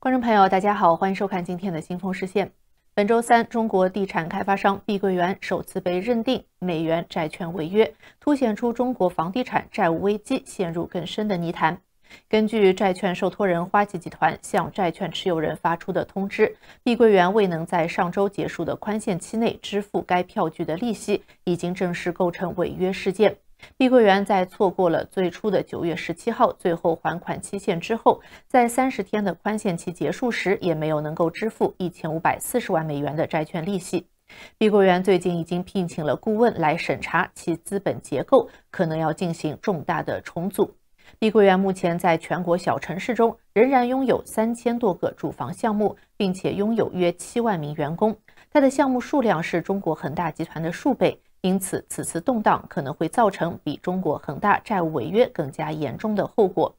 观众朋友，大家好，欢迎收看今天的新风视线。本周三，中国地产开发商碧桂园首次被认定美元债券违约，凸显出中国房地产债务危机陷入更深的泥潭。根据债券受托人花旗集团向债券持有人发出的通知，碧桂园未能在上周结束的宽限期内支付该票据的利息，已经正式构成违约事件。碧桂园在错过了最初的9月17号最后还款期限之后，在30天的宽限期结束时，也没有能够支付1540万美元的债券利息。碧桂园最近已经聘请了顾问来审查其资本结构，可能要进行重大的重组。碧桂园目前在全国小城市中仍然拥有3000多个住房项目，并且拥有约7万名员工。它的项目数量是中国恒大集团的数倍，因此此次动荡可能会造成比中国恒大债务违约更加严重的后果。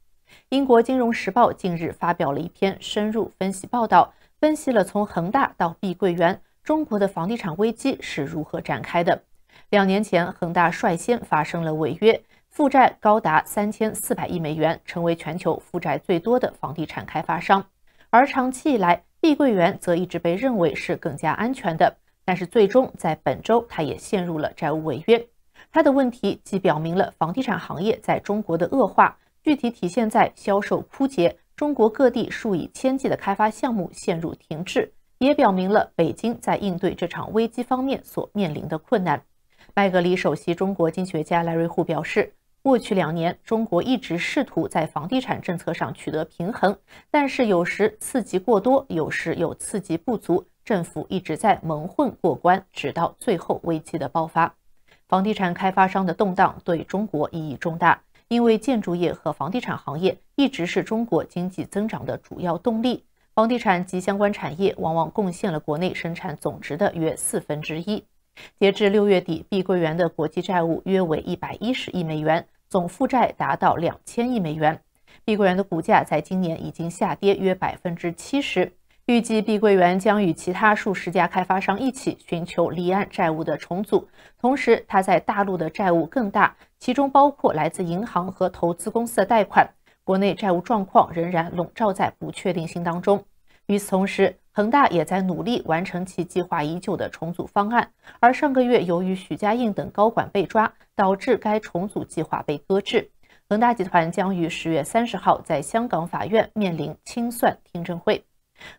英国金融时报近日发表了一篇深入分析报道，分析了从恒大到碧桂园，中国的房地产危机是如何展开的。2年前，恒大率先发生了违约，负债高达3400亿美元，成为全球负债最多的房地产开发商。而长期以来，碧桂园则一直被认为是更加安全的，但是最终在本周，它也陷入了债务违约。它的问题既表明了房地产行业在中国的恶化，具体体现在销售枯竭，中国各地数以千计的开发项目陷入停滞，也表明了北京在应对这场危机方面所面临的困难。麦格里首席中国经济学家赖瑞户表示，过去2年，中国一直试图在房地产政策上取得平衡，但是有时刺激过多，有时又刺激不足，政府一直在蒙混过关，直到最后危机的爆发。房地产开发商的动荡对中国意义重大，因为建筑业和房地产行业一直是中国经济增长的主要动力，房地产及相关产业往往贡献了国内生产总值的约1/4。截至6月底，碧桂园的国际债务约为110亿美元，总负债达到2000亿美元。碧桂园的股价在今年已经下跌约70%。预计碧桂园将与其他数十家开发商一起寻求离岸债务的重组，同时它在大陆的债务更大，其中包括来自银行和投资公司的贷款，国内债务状况仍然笼罩在不确定性当中。与此同时，恒大也在努力完成其计划已久的重组方案，而上个月由于许家印等高管被抓，导致该重组计划被搁置。恒大集团将于10月30号在香港法院面临清算听证会。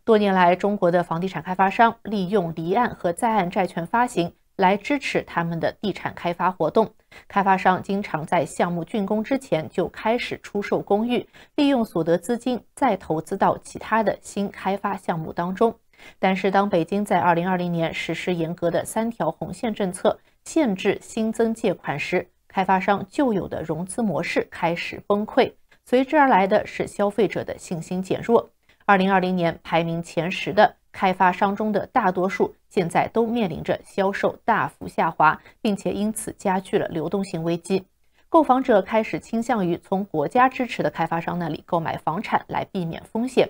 多年来，中国的房地产开发商利用离岸和在岸债券发行来支持他们的地产开发活动。开发商经常在项目竣工之前就开始出售公寓，利用所得资金再投资到其他的新开发项目当中。但是当北京在2020年实施严格的3条红线政策，限制新增借款时，开发商旧有的融资模式开始崩溃，随之而来的是消费者的信心减弱。2020年排名前10的开发商中的大多数现在都面临着销售大幅下滑，并且因此加剧了流动性危机。购房者开始倾向于从国家支持的开发商那里购买房产来避免风险。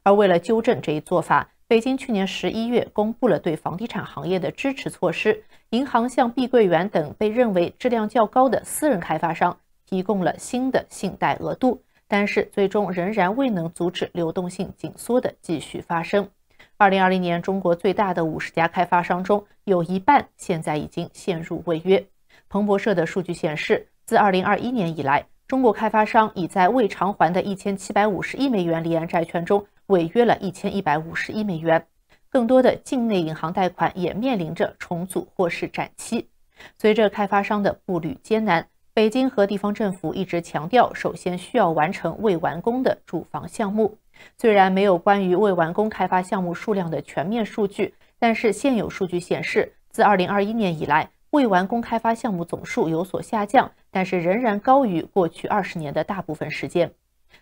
而为了纠正这一做法，北京去年11月公布了对房地产行业的支持措施，银行向碧桂园等被认为质量较高的私人开发商提供了新的信贷额度，但是最终仍然未能阻止流动性紧缩的继续发生。2020年，中国最大的50家开发商中，有一半现在已经陷入违约。彭博社的数据显示，自2021年以来，中国开发商已在未偿还的1750亿美元离岸债券中违约了1150亿美元。更多的境内银行贷款也面临着重组或是展期。随着开发商的步履艰难，北京和地方政府一直强调，首先需要完成未完工的住房项目。虽然没有关于未完工开发项目数量的全面数据，但是现有数据显示，自2021年以来，未完工开发项目总数有所下降，但是仍然高于过去20年的大部分时间。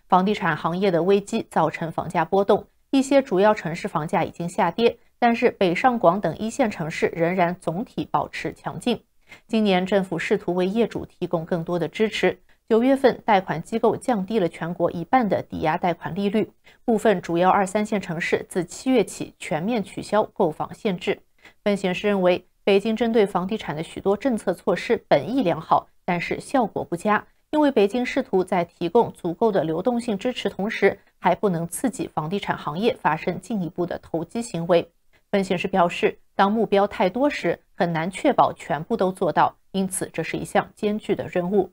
房地产行业的危机造成房价波动，一些主要城市房价已经下跌，但是北上广等一线城市仍然总体保持强劲。今年政府试图为业主提供更多的支持，9月份贷款机构降低了全国一半的抵押贷款利率，部分主要2、3线城市自7月起全面取消购房限制。分析师认为，北京针对房地产的许多政策措施本意良好，但是效果不佳，因为北京试图在提供足够的流动性支持同时，还不能刺激房地产行业发生进一步的投机行为。分析师表示，当目标太多时，很难确保全部都做到，因此这是一项艰巨的任务。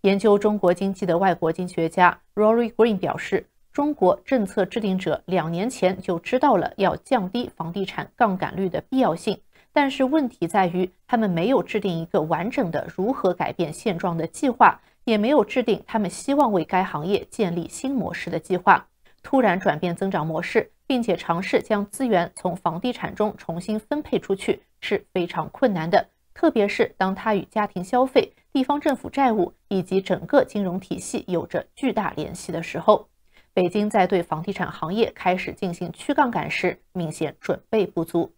研究中国经济的外国经济学家 Rory Green 表示，中国政策制定者2年前就知道了要降低房地产杠杆率的必要性，但是问题在于他们没有制定一个完整的如何改变现状的计划，也没有制定他们希望为该行业建立新模式的计划。突然转变增长模式，并且尝试将资源从房地产中重新分配出去是非常困难的，特别是当它与家庭消费、地方政府债务以及整个金融体系有着巨大联系的时候。北京在对房地产行业开始进行去杠杆时，明显准备不足。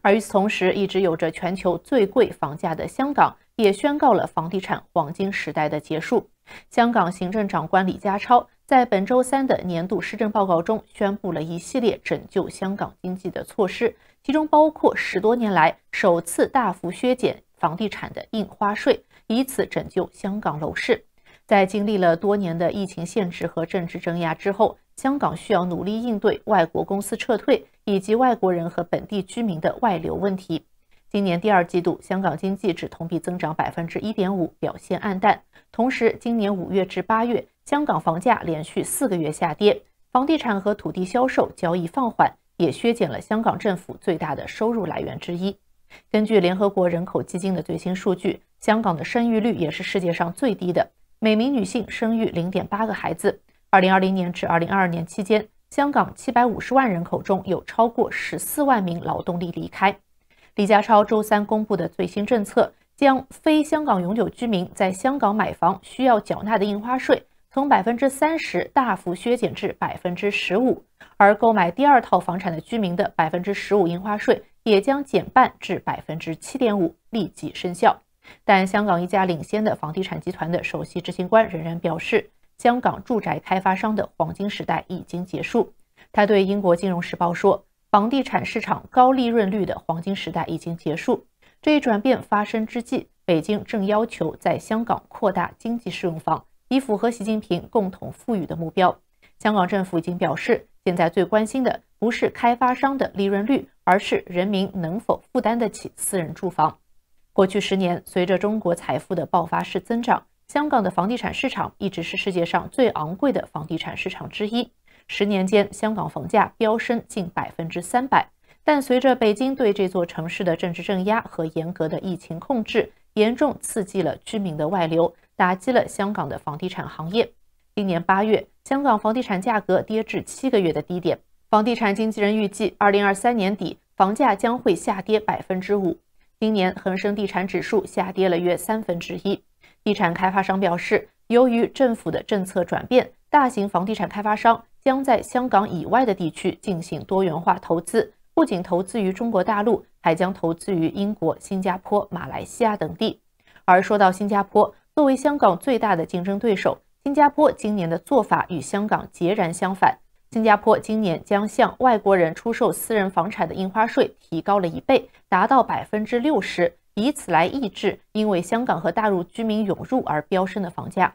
而与此同时，一直有着全球最贵房价的香港也宣告了房地产黄金时代的结束。香港行政长官李家超在本周三的年度施政报告中宣布了一系列拯救香港经济的措施，其中包括10多年来首次大幅削减房地产的印花税，以此拯救香港楼市。在经历了多年的疫情限制和政治镇压之后，香港需要努力应对外国公司撤退以及外国人和本地居民的外流问题。今年第2季度，香港经济只同比增长 1.5%， 表现黯淡。同时，今年5月至8月，香港房价连续4个月下跌，房地产和土地销售交易放缓，也削减了香港政府最大的收入来源之一。根据联合国人口基金的最新数据，香港的生育率也是世界上最低的，每名女性生育 0.8 个孩子。2020年至2022年期间，香港750万人口中有超过14万名劳动力离开。李家超周三公布的最新政策，将非香港永久居民在香港买房需要缴纳的印花税从 30% 大幅削减至 15%， 而购买第2套房产的居民的 15% 印花税也将减半至 7.5%， 立即生效。但香港一家领先的房地产集团的首席执行官仍然表示，香港住宅开发商的黄金时代已经结束。他对英国金融时报说，房地产市场高利润率的黄金时代已经结束。这一转变发生之际，北京正要求在香港扩大经济适用房，以符合习近平共同富裕的目标。香港政府已经表示，现在最关心的不是开发商的利润率，而是人民能否负担得起私人住房。过去10年，随着中国财富的爆发式增长，香港的房地产市场一直是世界上最昂贵的房地产市场之一。10年间，香港房价飙升近 300%， 但随着北京对这座城市的政治镇压和严格的疫情控制，严重刺激了居民的外流，打击了香港的房地产行业。今年8月，香港房地产价格跌至7个月的低点。房地产经纪人预计，2023年底房价将会下跌 5%。今年恒生地产指数下跌了约1/3。地产开发商表示，由于政府的政策转变，大型房地产开发商将在香港以外的地区进行多元化投资，不仅投资于中国大陆，还将投资于英国、新加坡、马来西亚等地。而说到新加坡，作为香港最大的竞争对手，新加坡今年的做法与香港截然相反。新加坡今年将向外国人出售私人房产的印花税提高了1倍，达到 60%， 以此来抑制因为香港和大陆居民涌入而飙升的房价。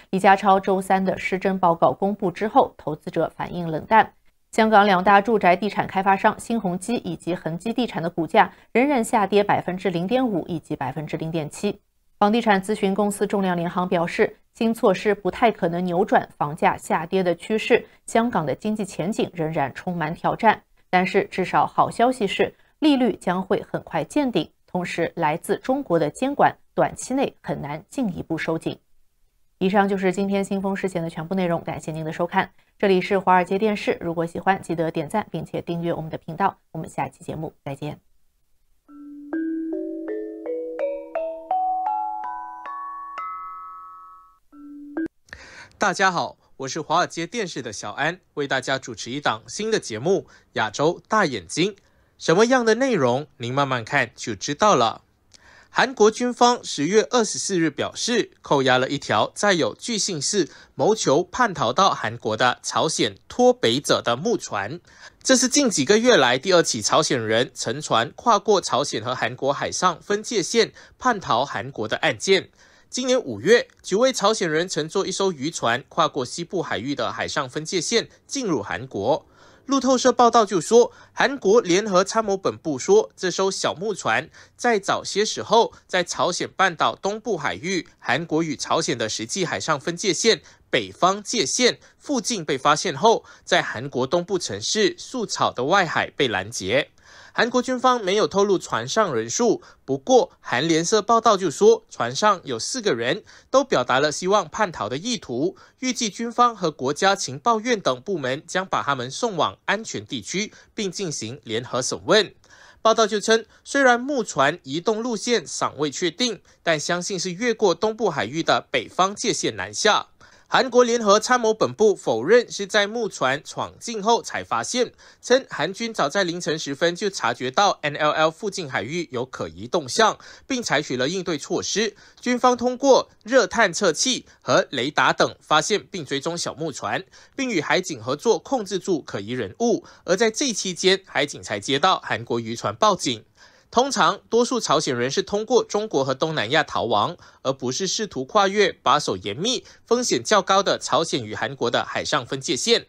李家超周三的施政报告公布之后，投资者反应冷淡。香港2大住宅地产开发商新鸿基以及恒基地产的股价仍然下跌 0.5% 以及 0.7%。房地产咨询公司仲量联行表示，新措施不太可能扭转房价下跌的趋势，香港的经济前景仍然充满挑战。但是至少好消息是，利率将会很快见顶，同时来自中国的监管短期内很难进一步收紧。以上就是今天新风事件的全部内容，感谢您的收看。这里是华尔街电视，如果喜欢记得点赞并且订阅我们的频道，我们下期节目再见。大家好，我是华尔街电视的小安，为大家主持一档新的节目《亚洲大眼睛》。什么样的内容，您慢慢看就知道了。韩国军方10月24日表示，扣押了一条载有具姓氏谋求叛逃到韩国的朝鲜脱北者的木船。这是近几个月来第2起朝鲜人乘船跨过朝鲜和韩国海上分界线叛逃韩国的案件。今年5月，9位朝鲜人乘坐一艘渔船跨过西部海域的海上分界线进入韩国。路透社报道就说，韩国联合参谋本部说，这艘小木船在早些时候在朝鲜半岛东部海域韩国与朝鲜的实际海上分界线北方界线附近被发现后，在韩国东部城市素草的外海被拦截。韩国军方没有透露船上人数，不过韩联社报道就说，船上有4个人都表达了希望叛逃的意图，预计军方和国家情报院等部门将把他们送往安全地区，并进行联合审问。报道就称，虽然木船移动路线尚未确定，但相信是越过东部海域的北方界线南下。韩国联合参谋本部否认是在木船闯进后才发现，称韩军早在凌晨时分就察觉到 NLL 附近海域有可疑动向，并采取了应对措施。军方通过热探测器和雷达等发现并追踪小木船，并与海警合作控制住可疑人物。而在这期间，海警才接到韩国渔船报警。通常，多数朝鲜人是通过中国和东南亚逃亡，而不是试图跨越把守严密、风险较高的朝鲜与韩国的海上分界线。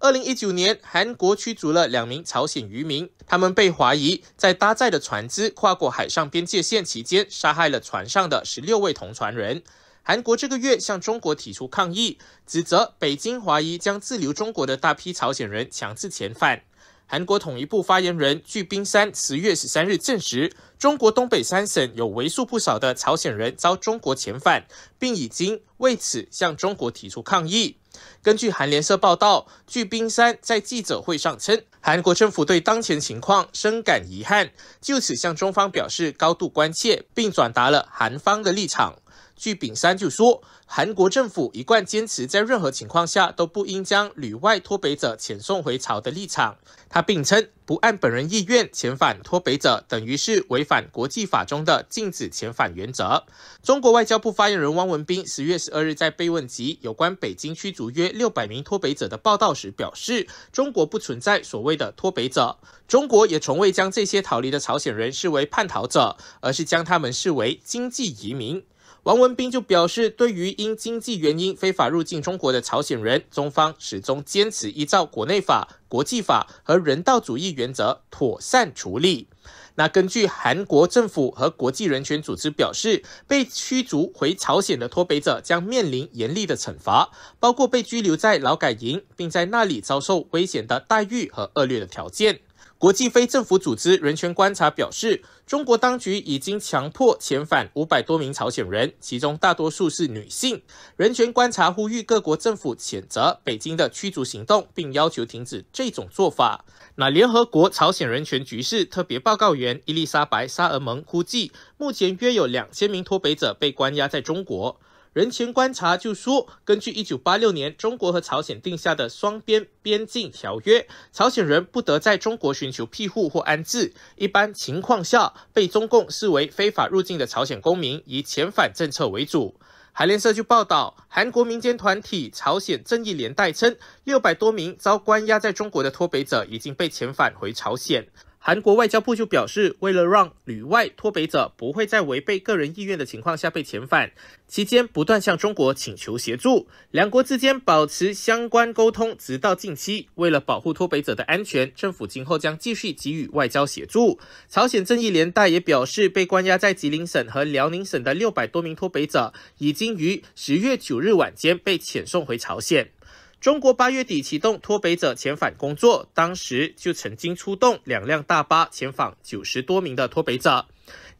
2019年，韩国驱逐了2名朝鲜渔民，他们被怀疑在搭载的船只跨过海上边界线期间，杀害了船上的16位同船人。韩国这个月向中国提出抗议，指责北京怀疑将滞留中国的大批朝鲜人强制遣返。韩国统一部发言人具冰山10月13日证实，中国东北3省有为数不少的朝鲜人遭中国遣返，并已经为此向中国提出抗议。根据韩联社报道，具冰山在记者会上称，韩国政府对当前情况深感遗憾，就此向中方表示高度关切，并转达了韩方的立场。据丙山就说，韩国政府一贯坚持在任何情况下都不应将旅外脱北者遣送回朝的立场。他并称，不按本人意愿遣返脱北者，等于是违反国际法中的禁止遣返原则。中国外交部发言人汪文斌10月12日在被问及有关北京驱逐约600名脱北者的报道时表示，中国不存在所谓的脱北者，中国也从未将这些逃离的朝鲜人视为叛逃者，而是将他们视为经济移民。王文斌就表示，对于因经济原因非法入境中国的朝鲜人，中方始终坚持依照国内法、国际法和人道主义原则妥善处理。那根据韩国政府和国际人权组织表示，被驱逐回朝鲜的脱北者将面临严厉的惩罚，包括被拘留在劳改营，并在那里遭受危险的待遇和恶劣的条件。国际非政府组织人权观察表示，中国当局已经强迫遣返500多名朝鲜人，其中大多数是女性。人权观察呼吁各国政府谴责北京的驱逐行动，并要求停止这种做法。那联合国朝鲜人权局势特别报告员伊丽莎白·沙尔蒙估计，目前约有2000名脱北者被关押在中国。人权观察就说，根据1986年中国和朝鲜定下的双边边境条约，朝鲜人不得在中国寻求庇护或安置，一般情况下被中共视为非法入境的朝鲜公民，以遣返政策为主。韩联社就报道，韩国民间团体朝鲜正义连带称，600多名遭关押在中国的脱北者已经被遣返回朝鲜。韩国外交部就表示，为了让旅外脱北者不会在违背个人意愿的情况下被遣返，期间不断向中国请求协助，两国之间保持相关沟通，直到近期。为了保护脱北者的安全，政府今后将继续给予外交协助。朝鲜正义连带也表示，被关押在吉林省和辽宁省的600多名脱北者，已经于10月9日晚间被遣送回朝鲜。中国8月底启动脱北者遣返工作，当时就曾经出动2辆大巴遣访90多名的脱北者。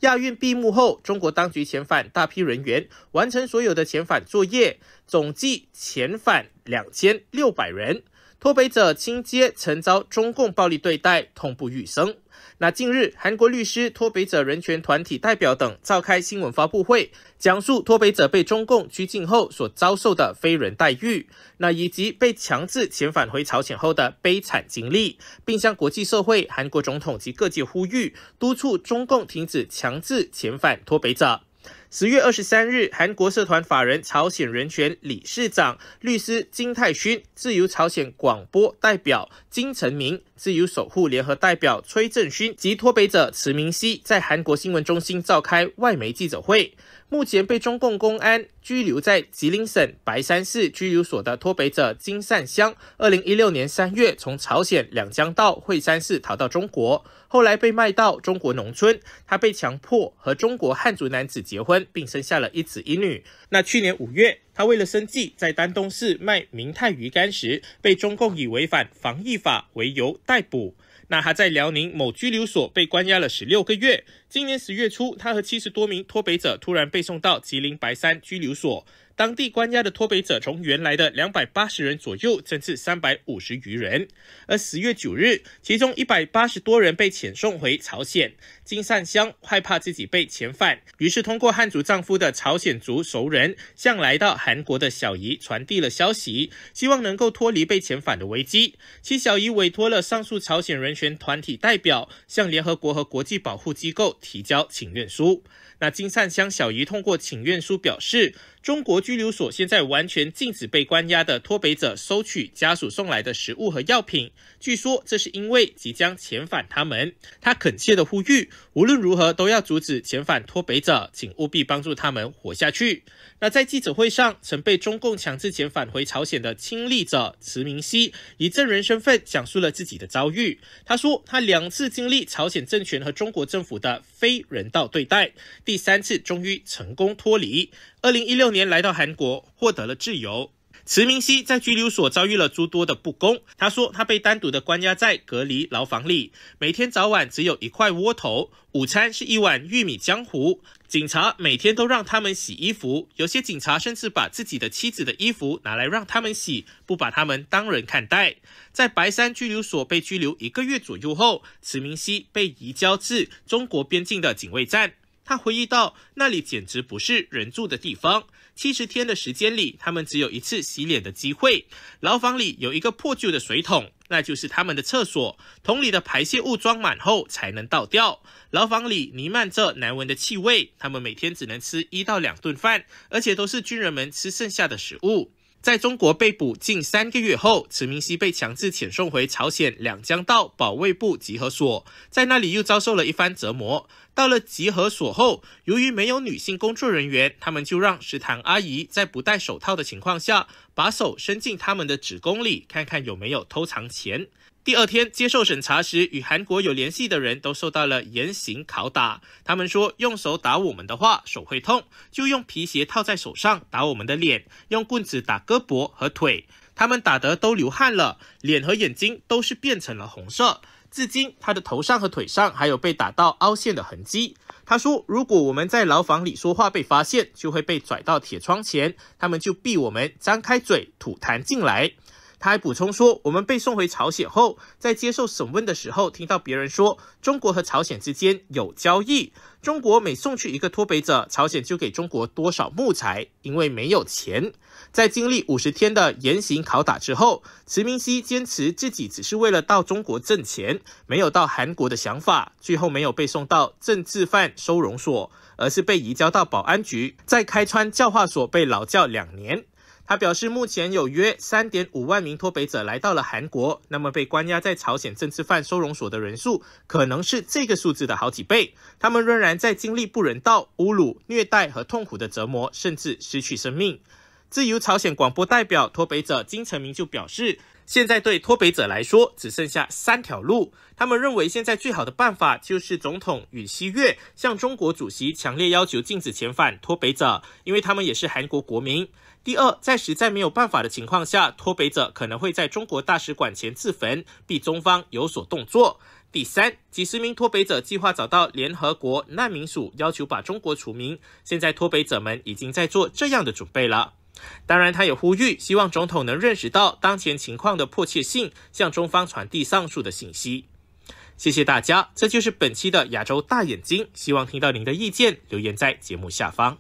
亚运闭幕后，中国当局遣返大批人员，完成所有的遣返作业，总计遣返2600人。脱北者亲皆曾遭中共暴力对待，痛不欲生。那近日，韩国律师、脱北者人权团体代表等召开新闻发布会，讲述脱北者被中共拘禁后所遭受的非人待遇，以及被强制遣返回朝鲜后的悲惨经历，并向国际社会、韩国总统及各界呼吁，督促中共停止强制遣返脱北者。10月23日，韩国社团法人朝鲜人权理事长律师金泰勋、自由朝鲜广播代表金成明自由守护联合代表崔正勋及脱北者池明熙在韩国新闻中心召开外媒记者会。目前被中共公安拘留在吉林省白山市拘留所的脱北者金善香，2016年3月从朝鲜两江道惠山市逃到中国，后来被卖到中国农村。他被强迫和中国汉族男子结婚，并生下了一子一女。那去年5月，他为了生计，在丹东市卖明太鱼干时，被中共以违反防疫法为由逮捕。那他在辽宁某拘留所被关押了16个月。今年10月初，他和70多名脱北者突然被送到吉林白山拘留所。当地关押的脱北者从原来的280人左右增至350余人。而10月9日，其中180多人被遣送回朝鲜。金善香害怕自己被遣返，于是通过汉族丈夫的朝鲜族熟人向来到韩国的小姨传递了消息，希望能够脱离被遣返的危机。其小姨委托了上述朝鲜人权团体代表向联合国和国际保护机构提交请愿书。那金善香小姨通过请愿书表示，中国拘留所现在完全禁止被关押的脱北者收取家属送来的食物和药品，据说这是因为即将遣返他们。他恳切地呼吁，无论如何都要阻止遣返脱北者，请务必帮助他们活下去。那在记者会上，曾被中共强制遣返回朝鲜的亲历者池明熙以证人身份讲述了自己的遭遇。他说，他2次经历朝鲜政权和中国政府的非人道对待，第3次终于成功脱离。2016年来到韩国，获得了自由。池明熙在拘留所遭遇了诸多的不公。他说，他被单独的关押在隔离牢房里，每天早晚只有1块窝头，午餐是1碗玉米浆糊。警察每天都让他们洗衣服，有些警察甚至把自己的妻子的衣服拿来让他们洗，不把他们当人看待。在白山拘留所被拘留1个月左右后，池明熙被移交至中国边境的警卫站。他回忆到，那里简直不是人住的地方。70天的时间里，他们只有1次洗脸的机会。牢房里有一个破旧的水桶，那就是他们的厕所。桶里的排泄物装满后才能倒掉。牢房里弥漫着难闻的气味，他们每天只能吃1到2顿饭，而且都是军人们吃剩下的食物。在中国被捕近3个月后，池明熙被强制遣送回朝鲜两江道保卫部集合所，在那里又遭受了一番折磨。到了集合所后，由于没有女性工作人员，他们就让食堂阿姨在不戴手套的情况下，把手伸进他们的子宫里，看看有没有偷藏钱。第2天接受审查时，与韩国有联系的人都受到了严刑拷打。他们说，用手打我们的话，手会痛，就用皮鞋套在手上打我们的脸，用棍子打胳膊和腿。他们打得都流汗了，脸和眼睛都是变成了红色。至今，他的头上和腿上还有被打到凹陷的痕迹。他说，如果我们在牢房里说话被发现，就会被拽到铁窗前，他们就逼我们张开嘴吐痰进来。他还补充说，我们被送回朝鲜后，在接受审问的时候，听到别人说中国和朝鲜之间有交易，中国每送去一个脱北者，朝鲜就给中国多少木材，因为没有钱。在经历50天的严刑拷打之后，池明熙坚持自己只是为了到中国挣钱，没有到韩国的想法，最后没有被送到政治犯收容所，而是被移交到保安局，在开川教化所被劳教2年。他表示，目前有约 3.5 万名脱北者来到了韩国，那么被关押在朝鲜政治犯收容所的人数可能是这个数字的好几倍。他们仍然在经历不人道、侮辱、虐待和痛苦的折磨，甚至失去生命。自由朝鲜广播代表脱北者金成明就表示，现在对脱北者来说只剩下3条路。他们认为现在最好的办法就是总统尹锡悦向中国主席强烈要求禁止遣返脱北者，因为他们也是韩国国民。第2，在实在没有办法的情况下，脱北者可能会在中国大使馆前自焚，逼中方有所动作。第3，几十名脱北者计划找到联合国难民署，要求把中国除名。现在脱北者们已经在做这样的准备了。当然，他也呼吁，希望总统能认识到当前情况的迫切性，向中方传递上述的信息。谢谢大家，这就是本期的亚洲大眼睛，希望听到您的意见，留言在节目下方。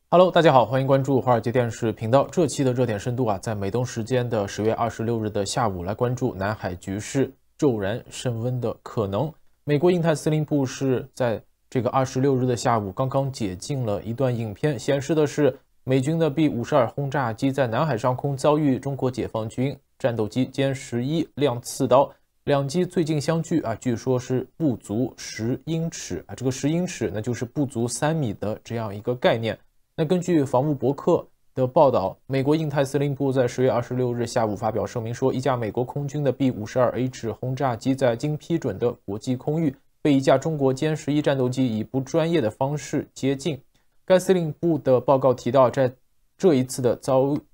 Hello， 大家好，欢迎关注华尔街电视频道。这期的热点深度在美东时间的10月26日的下午来关注南海局势骤然升温的可能。美国印太司令部是在这个26日的下午刚刚解禁了一段影片，显示的是美军的 B-52轰炸机在南海上空遭遇中国解放军战斗机歼11亮刺刀，两机最近相距据说是不足10英尺这个10英尺那就是不足3米的这样一个概念。那根据防务博客的报道，美国印太司令部在10月26日下午发表声明说，一架美国空军的 B-52H 轰炸机在经批准的国际空域被一架中国歼11战斗机以不专业的方式接近。该司令部的报告提到，在这一次的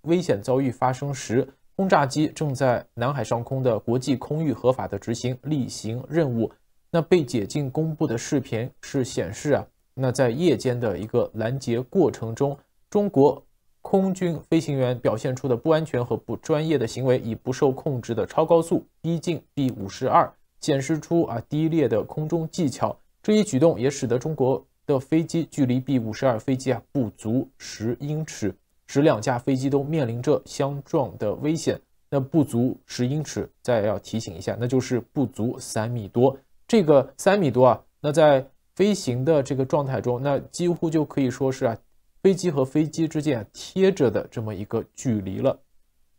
危险遭遇发生时，轰炸机正在南海上空的国际空域合法的执行例行任务。那被解禁公布的视频是显示那在夜间的一个拦截过程中，中国空军飞行员表现出的不安全和不专业的行为，以不受控制的超高速逼近 B-52， 显示出低劣的空中技巧。这一举动也使得中国的飞机距离 B-52飞机不足10英尺，使两架飞机都面临着相撞的危险。那不足10英尺，再要提醒一下，那就是不足3米多。这个3米多那在飞行的这个状态中，那几乎就可以说是飞机和飞机之间贴着的这么一个距离了。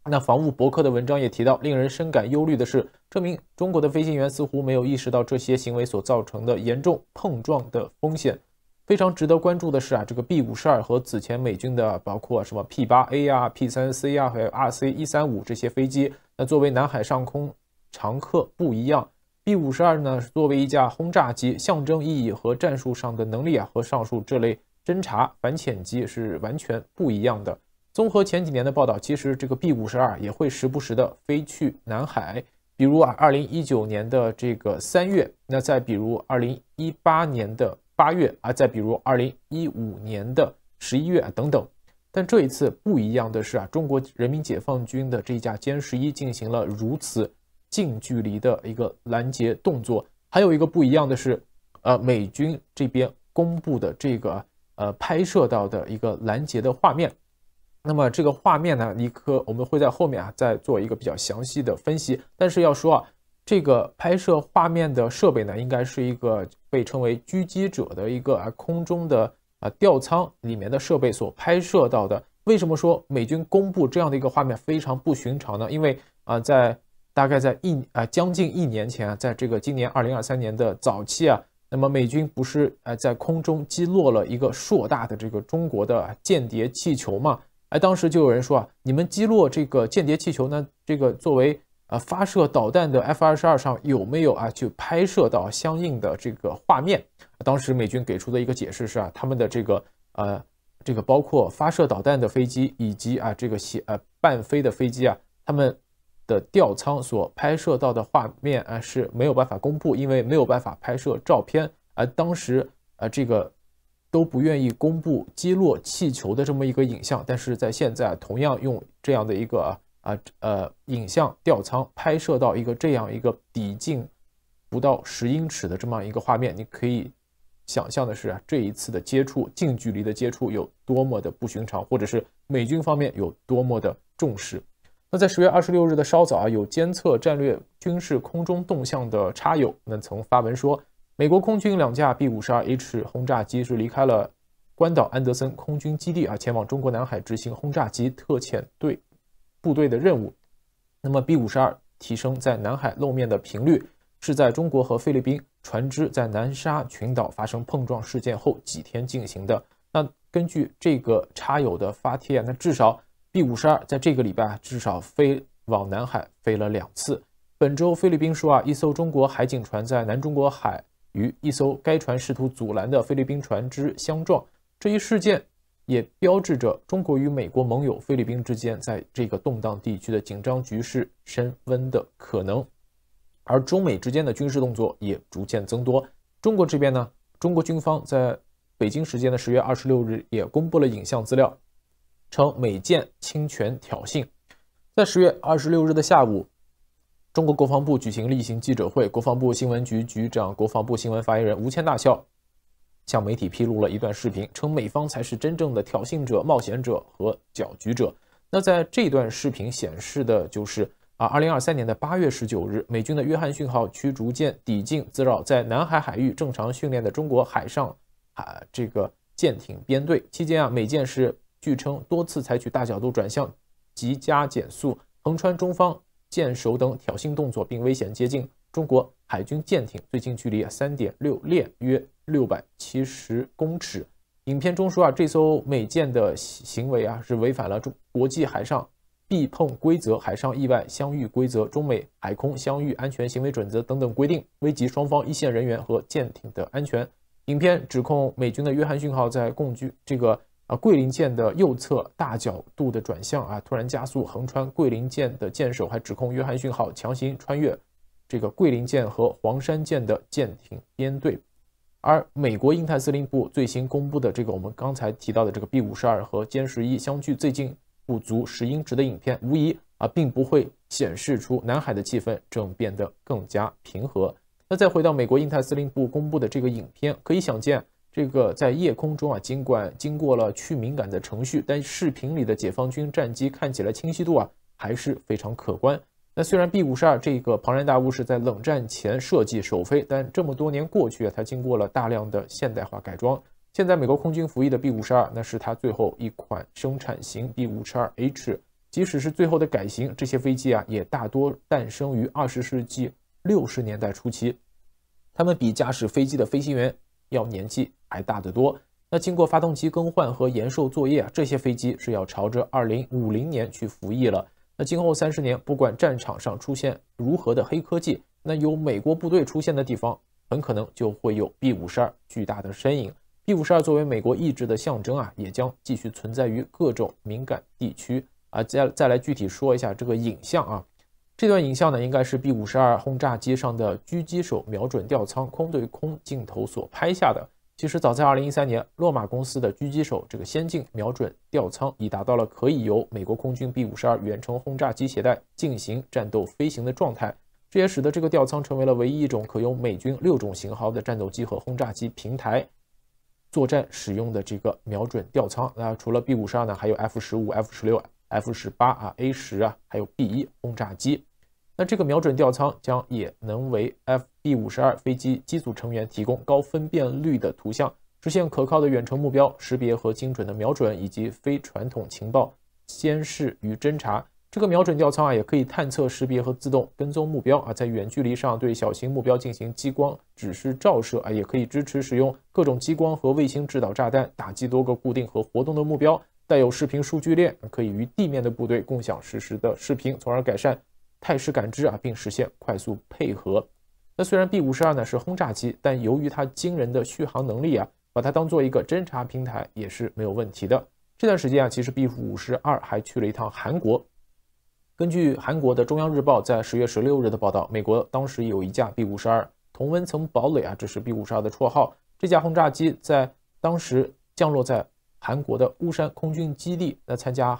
那防务博客的文章也提到，令人深感忧虑的是，这名中国的飞行员似乎没有意识到这些行为所造成的严重碰撞的风险。非常值得关注的是这个 B-52和此前美军的包括什么 P-8A P-3C 还有 RC-135这些飞机，那作为南海上空常客不一样。B-52呢，作为一架轰炸机，象征意义和战术上的能力和上述这类侦察反潜机是完全不一样的。综合前几年的报道，其实这个 B-52也会时不时的飞去南海，比如2019年的这个3月，那再比如2018年的8月再比如2015年的11月等等。但这一次不一样的是中国人民解放军的这架歼11进行了如此近距离的一个拦截动作。还有一个不一样的是美军这边公布的这个拍摄到的一个拦截的画面。那么这个画面呢，我们会在后面再做一个比较详细的分析。但是要说这个拍摄画面的设备呢，应该是一个被称为狙击者的一个空中的吊舱里面的设备所拍摄到的。为什么说美军公布这样的一个画面非常不寻常呢？因为大概在将近1年前在这个今年2023年的早期那么美军不是在空中击落了一个硕大的这个中国的间谍气球嘛？当时就有人说你们击落这个间谍气球呢，这个作为发射导弹的 F-22上有没有去拍摄到相应的这个画面？当时美军给出的一个解释是他们的这个包括发射导弹的飞机以及这个伴飞的飞机他们的吊舱所拍摄到的画面是没有办法公布，因为没有办法拍摄照片。当时这个都不愿意公布击落气球的这么一个影像，但是在现在同样用这样的一个影像吊舱拍摄到这样一个抵近不到10英尺的这么一个画面，你可以想象的是这一次的接触，近距离的接触有多么的不寻常，或者是美军方面有多么的重视。那在10月26日的稍早有监测战略军事空中动向的插友曾发文说，美国空军2架 B-52H 轰炸机是离开了关岛安德森空军基地前往中国南海执行轰炸机特遣队部队的任务。那么 B-52提升在南海露面的频率是在中国和菲律宾船只在南沙群岛发生碰撞事件后几天进行的。那根据这个插友的发帖那至少 B-52在这个礼拜至少飞往南海飞了2次。本周菲律宾说一艘中国海警船在南中国海与一艘该船试图阻拦的菲律宾船只相撞，这一事件也标志着中国与美国盟友菲律宾之间在这个动荡地区的紧张局势升温的可能。而中美之间的军事动作也逐渐增多。中国这边呢，中国军方在北京时间的10月26日也公布了影像资料，称美舰侵权挑衅。在10月26日的下午，中国国防部举行例行记者会，国防部新闻局局长、国防部新闻发言人吴谦大校向媒体披露了一段视频，称美方才是真正的挑衅者、冒险者和搅局者。那在这段视频显示的就是2023年的8月19日，美军的约翰逊号驱逐舰抵近滋扰在南海海域正常训练的中国海上这个舰艇编队期间美舰是据称多次采取大角度转向、急加减速、横穿中方舰首等挑衅动作，并危险接近中国海军舰艇，最近距离3.6链，约670公尺。影片中说这艘美舰的行为是违反了国际海上避碰规则、海上意外相遇规则、中美海空相遇安全行为准则等等规定，危及双方一线人员和舰艇的安全。影片指控美军的约翰逊号在共居桂林舰的右侧大角度的转向突然加速横穿桂林舰的舰首，还指控约翰逊号强行穿越桂林舰和黄山舰的舰艇编队。而美国印太司令部最新公布的我们刚才提到的B-52和歼11相距最近不足10英尺的影片，无疑并不会显示出南海的气氛正变得更加平和。那再回到美国印太司令部公布的影片，可以想见在夜空中尽管经过了去敏感的程序，但视频里的解放军战机看起来清晰度还是非常可观。那虽然 B-52庞然大物是在冷战前设计首飞，但这么多年过去它经过了大量的现代化改装。现在美国空军服役的 B-52那是它最后一款生产型 B-52H， 即使是最后的改型，这些飞机也大多诞生于20世纪60年代初期，他们比驾驶飞机的飞行员要年纪还大得多。那经过发动机更换和延寿作业这些飞机是要朝着2050年去服役了。那今后30年，不管战场上出现如何的黑科技，那有美国部队出现的地方，很可能就会有 B-52巨大的身影。B-52作为美国意志的象征也将继续存在于各种敏感地区再来具体说一下这个影像这段影像呢，应该是 B-52轰炸机上的狙击手瞄准吊舱空对空镜头所拍下的。其实早在2013年，洛马公司的狙击手先进瞄准吊舱已达到了可以由美国空军 B-52远程轰炸机携带进行战斗飞行的状态，这也使得这个吊舱成为了唯一一种可用美军6种型号的战斗机和轰炸机平台作战使用的瞄准吊舱。那除了 B-52呢，还有 F-15、F-16、F-18A10还有 B-1轰炸机。那这个瞄准吊舱将也能为 B-52飞机机组成员提供高分辨率的图像，实现可靠的远程目标识别和精准的瞄准，以及非传统情报监视与侦察。这个瞄准吊舱也可以探测识别和自动跟踪目标在远距离上对小型目标进行激光指示照射也可以支持使用各种激光和卫星制导炸弹打击多个固定和活动的目标，带有视频数据链，可以与地面的部队共享实时的视频，从而改善态势感知并实现快速配合。那虽然 B-52呢是轰炸机，但由于它惊人的续航能力把它当做一个侦察平台也是没有问题的。这段时间其实 B-52还去了一趟韩国。根据韩国的中央日报在10月16日的报道，美国当时有一架 B-52同温层堡垒这是 B-52的绰号。这架轰炸机在当时降落在韩国的巫山空军基地，参加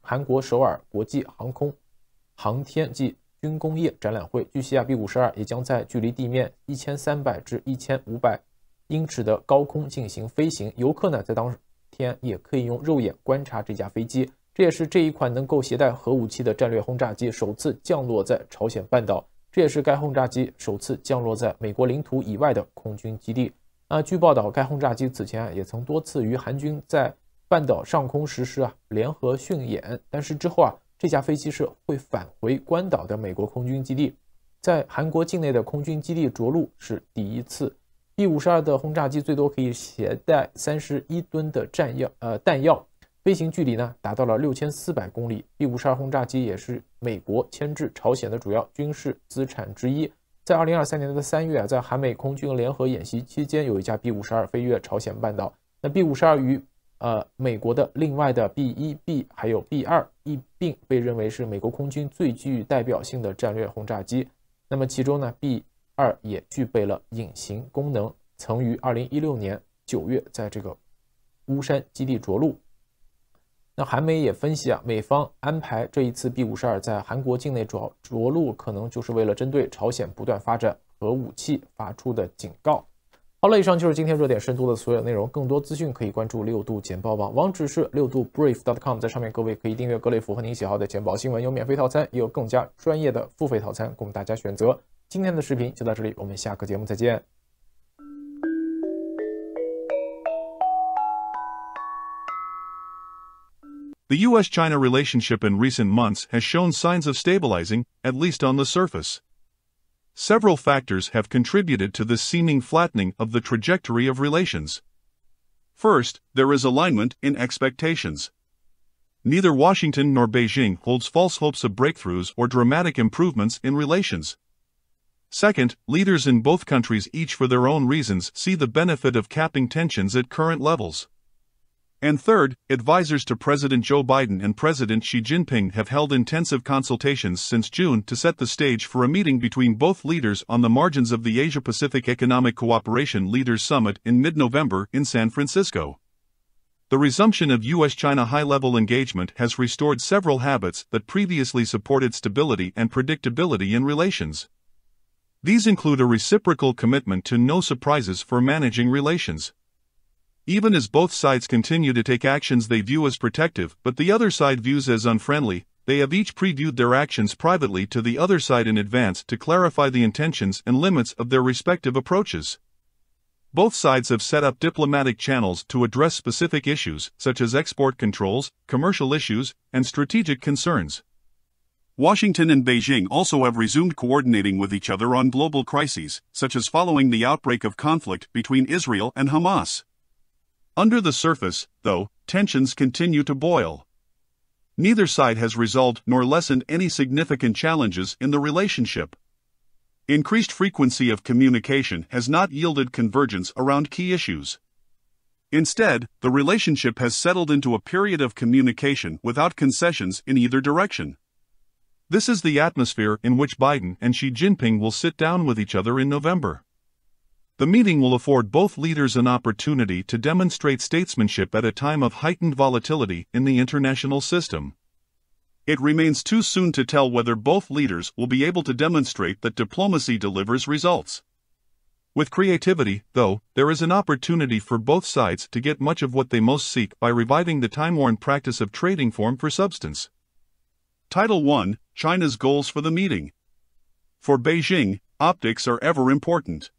韩国首尔国际航空航天及军工业展览会。据悉B-52也将在距离地面1300至1500英尺的高空进行飞行。游客呢在当天也可以用肉眼观察这架飞机。这也是这一款能够携带核武器的战略轰炸机首次降落在朝鲜半岛，这也是该轰炸机首次降落在美国领土以外的空军基地。据报道，该轰炸机此前也曾多次与韩军在半岛上空实施联合训演，但是之后这架飞机是会返回关岛的美国空军基地，在韩国境内的空军基地着陆是第一次。B-52的轰炸机最多可以携带31吨的弹药，飞行距离呢达到了6400公里。B-52轰炸机也是美国牵制朝鲜的主要军事资产之一。在2023年的3月在韩美空军联合演习期间，有一架 B-52飞越朝鲜半岛。那 B-52与美国的另外的 B-1B 还有 B-2一并被认为是美国空军最具代表性的战略轰炸机。那么其中呢 B-2也具备了隐形功能，曾于2016年9月在这个巫山基地着陆。那韩媒也分析美方安排这一次 B-52在韩国境内着陆，可能就是为了针对朝鲜不断发展核武器发出的警告。好了，以上就是今天热点深度的所有内容。更多资讯可以关注6度简报网，网址是6度brief.com， 在上面各位可以订阅各类符合您喜好的简报新闻，有免费套餐，也有更加专业的付费套餐供大家选择。今天的视频就到这里，我们下个节目再见。The U.S.-China relationship in recent months has shown signs of stabilizing, at least on the surface. Several factors have contributed to this seeming flattening of the trajectory of relations. First, there is alignment in expectations. Neither Washington nor Beijing holds false hopes of breakthroughs or dramatic improvements in relations. Second, leaders in both countries, each for their own reasons, see the benefit of capping tensions at current levels. And third, advisors to President Joe Biden and President Xi Jinping have held intensive consultations since June to set the stage for a meeting between both leaders on the margins of the Asia-Pacific Economic Cooperation Leaders Summit in mid-November in San Francisco. The resumption of U.S.-China high-level engagement has restored several habits that previously supported stability and predictability in relations. These include a reciprocal commitment to no surprises for managing relations. Even as both sides continue to take actions they view as protective but the other side views as unfriendly, they have each previewed their actions privately to the other side in advance to clarify the intentions and limits of their respective approaches. Both sides have set up diplomatic channels to address specific issues such as export controls, commercial issues, and strategic concerns. Washington and Beijing also have resumed coordinating with each other on global crises, such as following the outbreak of conflict between Israel and Hamas. Under the surface, though, tensions continue to boil. Neither side has resolved nor lessened any significant challenges in the relationship. Increased frequency of communication has not yielded convergence around key issues. Instead, the relationship has settled into a period of communication without concessions in either direction. This is the atmosphere in which Biden and Xi Jinping will sit down with each other in November. The meeting will afford both leaders an opportunity to demonstrate statesmanship at a time of heightened volatility in the international system. It remains too soon to tell whether both leaders will be able to demonstrate that diplomacy delivers results. With creativity, though, there is an opportunity for both sides to get much of what they most seek by reviving the time-worn practice of trading form for substance. Title 1: China's Goals for the Meeting. For Beijing, optics are ever important.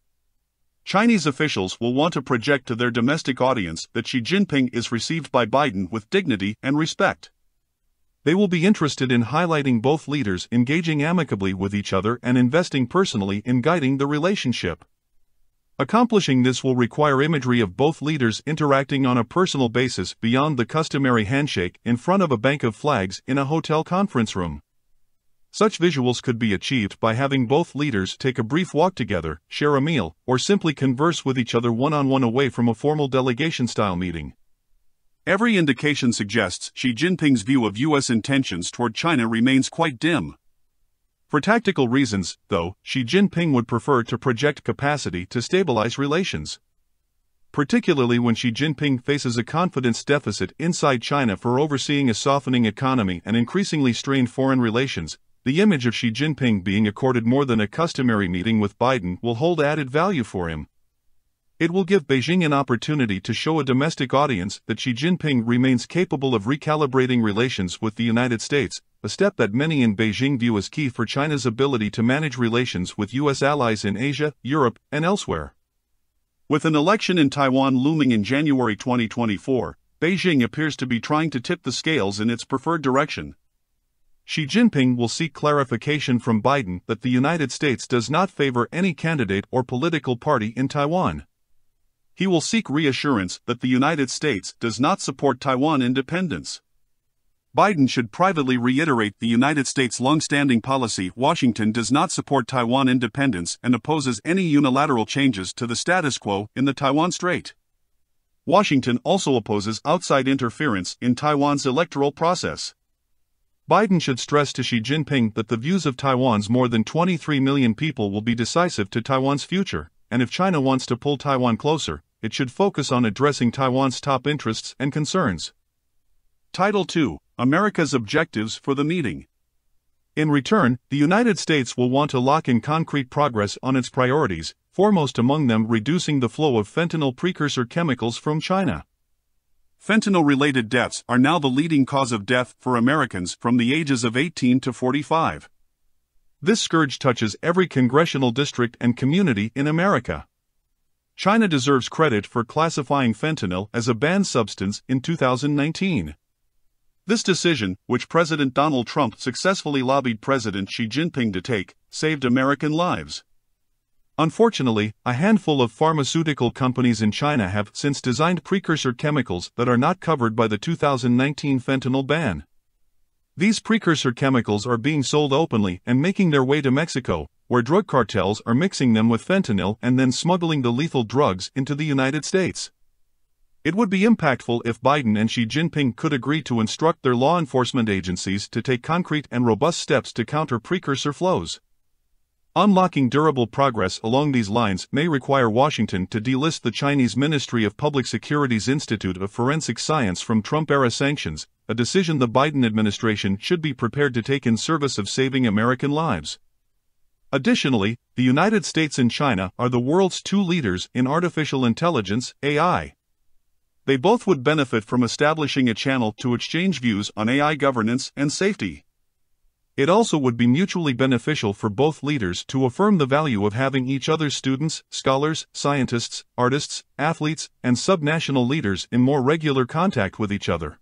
Chinese officials will want to project to their domestic audience that Xi Jinping is received by Biden with dignity and respect. They will be interested in highlighting both leaders engaging amicably with each other and investing personally in guiding the relationship. Accomplishing this will require imagery of both leaders interacting on a personal basis beyond the customary handshake in front of a bank of flags in a hotel conference room. Such visuals could be achieved by having both leaders take a brief walk together, share a meal, or simply converse with each other one-on-one away from a formal delegation-style meeting. Every indication suggests Xi Jinping's view of U.S. intentions toward China remains quite dim. For tactical reasons, though, Xi Jinping would prefer to project capacity to stabilize relations. Particularly when Xi Jinping faces a confidence deficit inside China for overseeing a softening economy and increasingly strained foreign relations, the image of Xi Jinping being accorded more than a customary meeting with Biden will hold added value for him. It will give Beijing an opportunity to show a domestic audience that Xi Jinping remains capable of recalibrating relations with the United States, a step that many in Beijing view as key for China's ability to manage relations with U.S. allies in Asia, Europe, and elsewhere. With an election in Taiwan looming in January 2024, Beijing appears to be trying to tip the scales in its preferred direction. Xi Jinping will seek clarification from Biden that the United States does not favor any candidate or political party in Taiwan. He will seek reassurance that the United States does not support Taiwan independence. Biden should privately reiterate the United States' long-standing policy: Washington does not support Taiwan independence and opposes any unilateral changes to the status quo in the Taiwan Strait. Washington also opposes outside interference in Taiwan's electoral process. Biden should stress to Xi Jinping that the views of Taiwan's more than 23 million people will be decisive to Taiwan's future, and if China wants to pull Taiwan closer, it should focus on addressing Taiwan's top interests and concerns. Title 2: America's Objectives for the Meeting. In return, the United States will want to lock in concrete progress on its priorities, foremost among them reducing the flow of fentanyl precursor chemicals from China. Fentanyl-related deaths are now the leading cause of death for Americans from the ages of 18 to 45. This scourge touches every congressional district and community in America. China deserves credit for classifying fentanyl as a banned substance in 2019. This decision, which President Donald Trump successfully lobbied President Xi Jinping to take, saved American lives. Unfortunately, a handful of pharmaceutical companies in China have since designed precursor chemicals that are not covered by the 2019 fentanyl ban. These precursor chemicals are being sold openly and making their way to Mexico, where drug cartels are mixing them with fentanyl and then smuggling the lethal drugs into the United States. It would be impactful if Biden and Xi Jinping could agree to instruct their law enforcement agencies to take concrete and robust steps to counter precursor flows. Unlocking durable progress along these lines may require Washington to delist the Chinese Ministry of Public Security's Institute of Forensic Science from Trump-era sanctions, a decision the Biden administration should be prepared to take in service of saving American lives. Additionally, the United States and China are the world's two leaders in artificial intelligence, AI. They both would benefit from establishing a channel to exchange views on AI governance and safety. It also would be mutually beneficial for both leaders to affirm the value of having each other's students, scholars, scientists, artists, athletes, and subnational leaders in more regular contact with each other.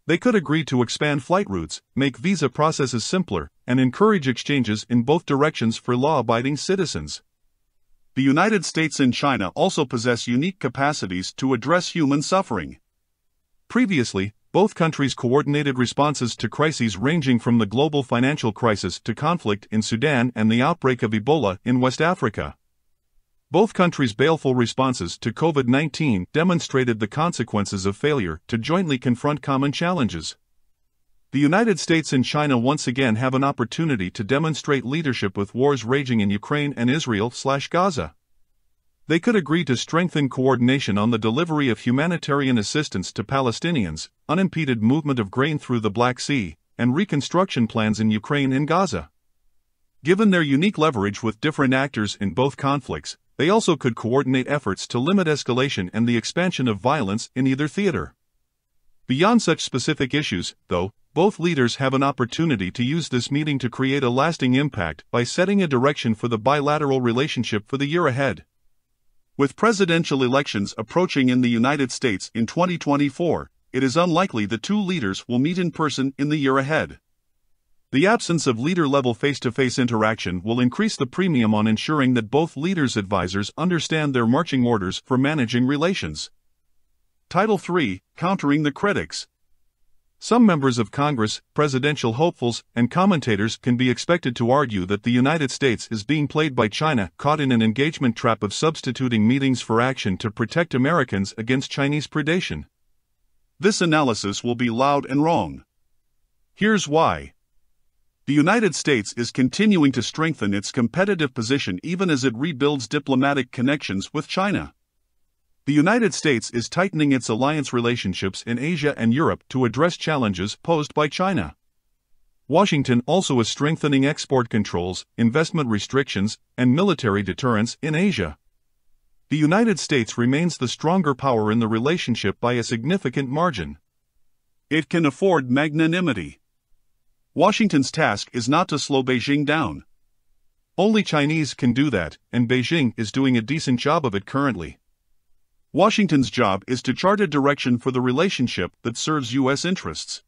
They could agree to expand flight routes, make visa processes simpler, and encourage exchanges in both directions for law-abiding citizens. The United States and China also possess unique capacities to address human suffering. Previously, both countries coordinated responses to crises ranging from the global financial crisis to conflict in Sudan and the outbreak of Ebola in West Africa. Both countries' baleful responses to COVID-19 demonstrated the consequences of failure to jointly confront common challenges. The United States and China once again have an opportunity to demonstrate leadership with wars raging in Ukraine and Israel/Gaza. They could agree to strengthen coordination on the delivery of humanitarian assistance to Palestinians, unimpeded movement of grain through the Black Sea, and reconstruction plans in Ukraine and Gaza. Given their unique leverage with different actors in both conflicts, they also could coordinate efforts to limit escalation and the expansion of violence in either theater. Beyond such specific issues, though, both leaders have an opportunity to use this meeting to create a lasting impact by setting a direction for the bilateral relationship for the year ahead. With presidential elections approaching in the United States in 2024, it is unlikely the two leaders will meet in person in the year ahead. The absence of leader-level face-to-face interaction will increase the premium on ensuring that both leaders' advisors understand their marching orders for managing relations. Title 3: Countering the Critics. Some members of Congress, presidential hopefuls, and commentators can be expected to argue that the United States is being played by China, caught in an engagement trap of substituting meetings for action to protect Americans against Chinese predation. This analysis will be loud and wrong. Here's why. The United States is continuing to strengthen its competitive position even as it rebuilds diplomatic connections with China. The United States is tightening its alliance relationships in Asia and Europe to address challenges posed by China. Washington also is strengthening export controls, investment restrictions, and military deterrence in Asia. The United States remains the stronger power in the relationship by a significant margin. It can afford magnanimity. Washington's task is not to slow Beijing down. Only Chinese can do that, and Beijing is doing a decent job of it currently. Washington's job is to chart a direction for the relationship that serves U.S. interests.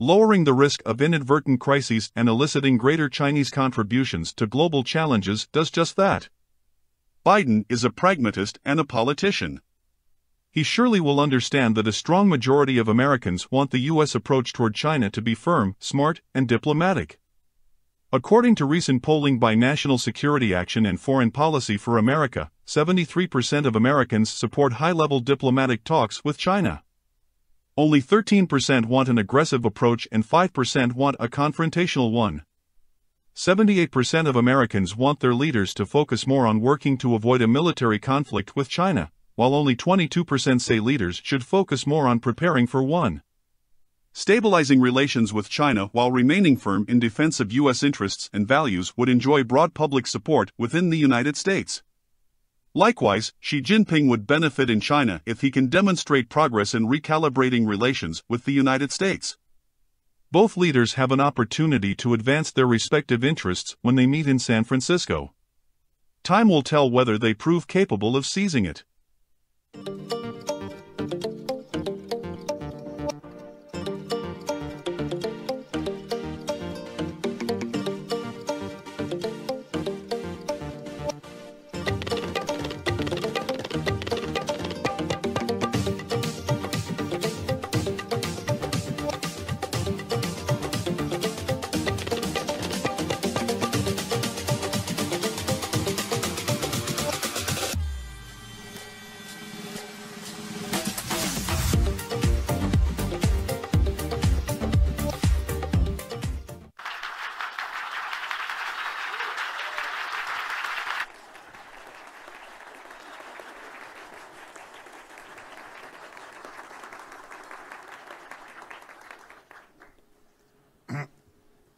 Lowering the risk of inadvertent crises and eliciting greater Chinese contributions to global challenges does just that. Biden is a pragmatist and a politician. He surely will understand that a strong majority of Americans want the U.S. approach toward China to be firm, smart, and diplomatic. According to recent polling by National Security Action and Foreign Policy for America, 73% of Americans support high-level diplomatic talks with China. Only 13% want an aggressive approach and 5% want a confrontational one. 78% of Americans want their leaders to focus more on working to avoid a military conflict with China, while only 22% say leaders should focus more on preparing for one. Stabilizing relations with China while remaining firm in defense of U.S. interests and values would enjoy broad public support within the United States. Likewise, Xi Jinping would benefit in China if he can demonstrate progress in recalibrating relations with the United States. Both leaders have an opportunity to advance their respective interests when they meet in San Francisco. Time will tell whether they prove capable of seizing it.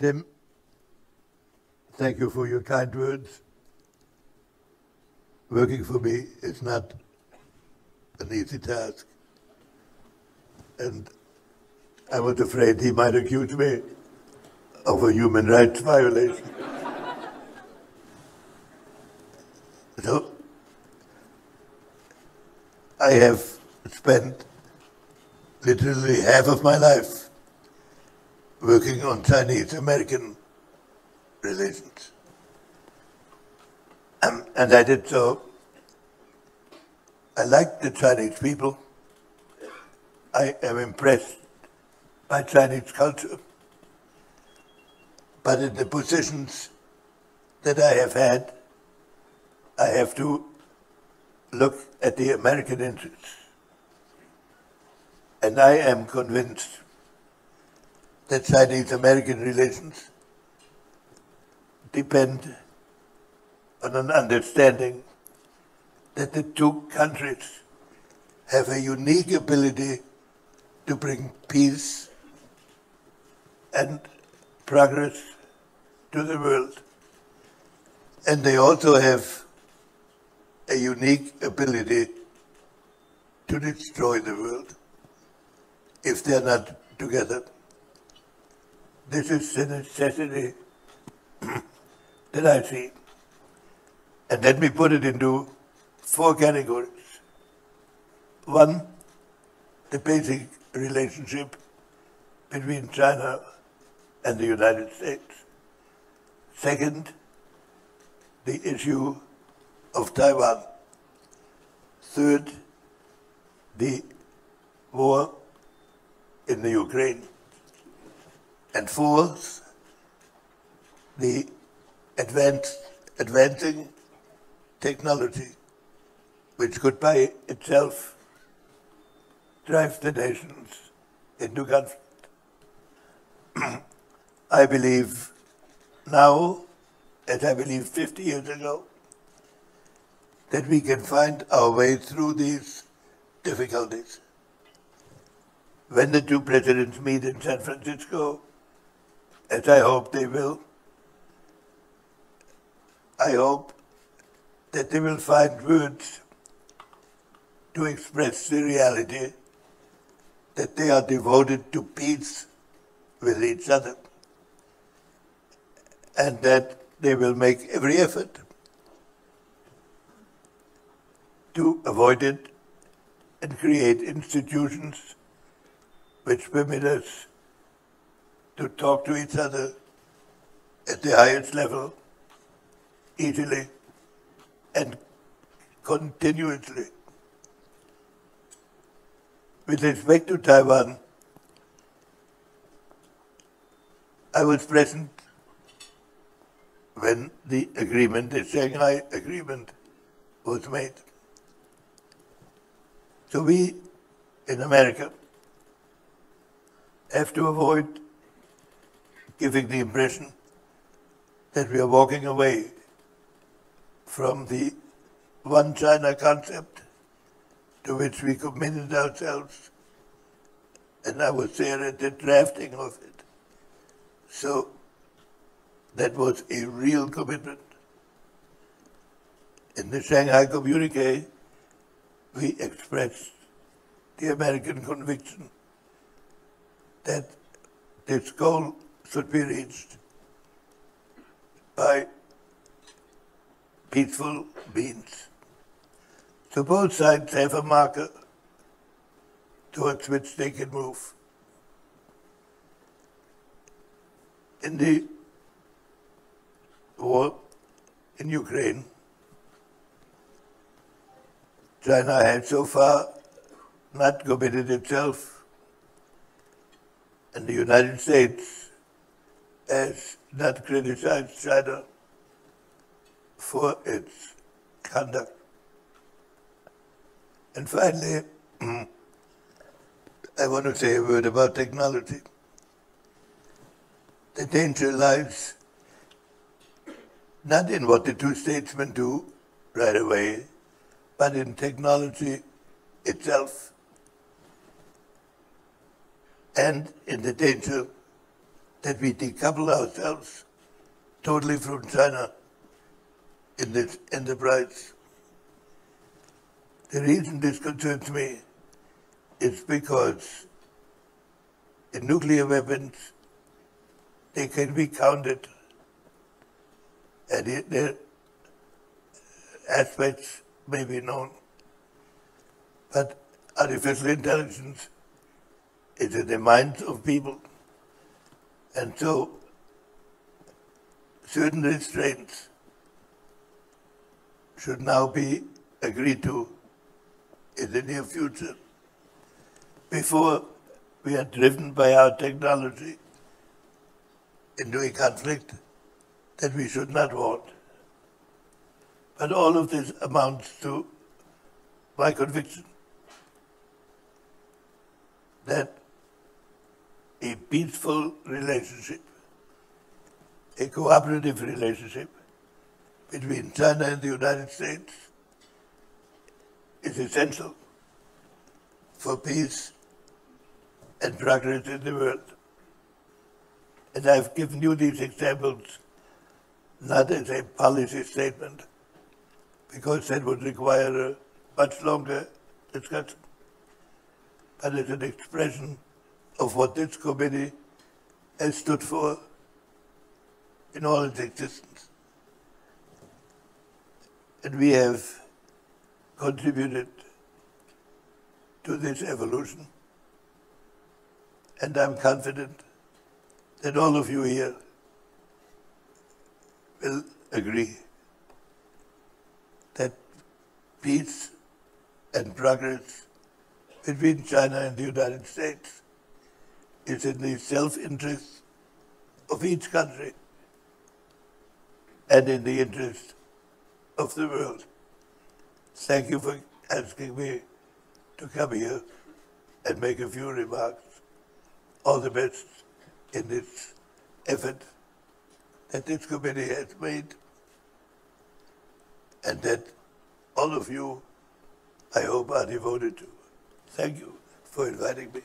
Tim, thank you for your kind words. Working for me is not an easy task. And I was afraid he might accuse me of a human rights violation. So, I have spent literally half of my life working on Chinese-American relations. And I did so. I like the Chinese people. I am impressed by Chinese culture. But in the positions that I have had, I have to look at the American interests. And I am convinced that Chinese-American relations depend on an understanding that the two countries have a unique ability to bring peace and progress to the world. And they also have a unique ability to destroy the world if they're not together. This is the necessity that I see. And let me put it into 4 categories. 1, the basic relationship between China and the United States. 2nd, the issue of Taiwan. 3rd, the war in the Ukraine. And 4th, the advancing technology, which could by itself drive the nations into conflict. I believe now, as I believed 50 years ago, that we can find our way through these difficulties. When the 2 presidents meet in San Francisco, as I hope they will, I hope that they will find words to express the reality that they are devoted to peace with each other, and that they will make every effort to avoid it and create institutions which permit us to talk to each other at the highest level, easily and continuously. With respect to Taiwan, I was present when the agreement, the Shanghai Agreement, was made. So we, in America, have to avoid giving the impression that we are walking away from the one China concept to which we committed ourselves, and I was there at the drafting of it. So that was a real commitment. In the Shanghai communique, we expressed the American conviction that this goal should be reached by peaceful means. So both sides have a marker towards which they can move. In the war in Ukraine, China has so far not committed itself, and the United States has not criticized China for its conduct. And finally, I want to say a word about technology. The danger lies not in what the two statesmen do right away, but in technology itself, and in the danger that we decouple ourselves totally from China in this enterprise. The reason this concerns me is because in nuclear weapons, they can be counted, and their aspects may be known. But artificial intelligence is in the minds of people, and so certain restraints should now be agreed to in the near future before we are driven by our technology into a conflict that we should not want. But all of this amounts to my conviction that a peaceful relationship, a cooperative relationship between China and the United States is essential for peace and progress in the world. And I've given you these examples not as a policy statement, because that would require a much longer discussion, but as an expression of what this committee has stood for in all its existence. And we have contributed to this evolution. And I'm confident that all of you here will agree that peace and progress between China and the United States is in the self-interest of each country and in the interest of the world. Thank you for asking me to come here and make a few remarks. All the best in this effort that this committee has made, and that all of you, I hope, are devoted to. Thank you for inviting me.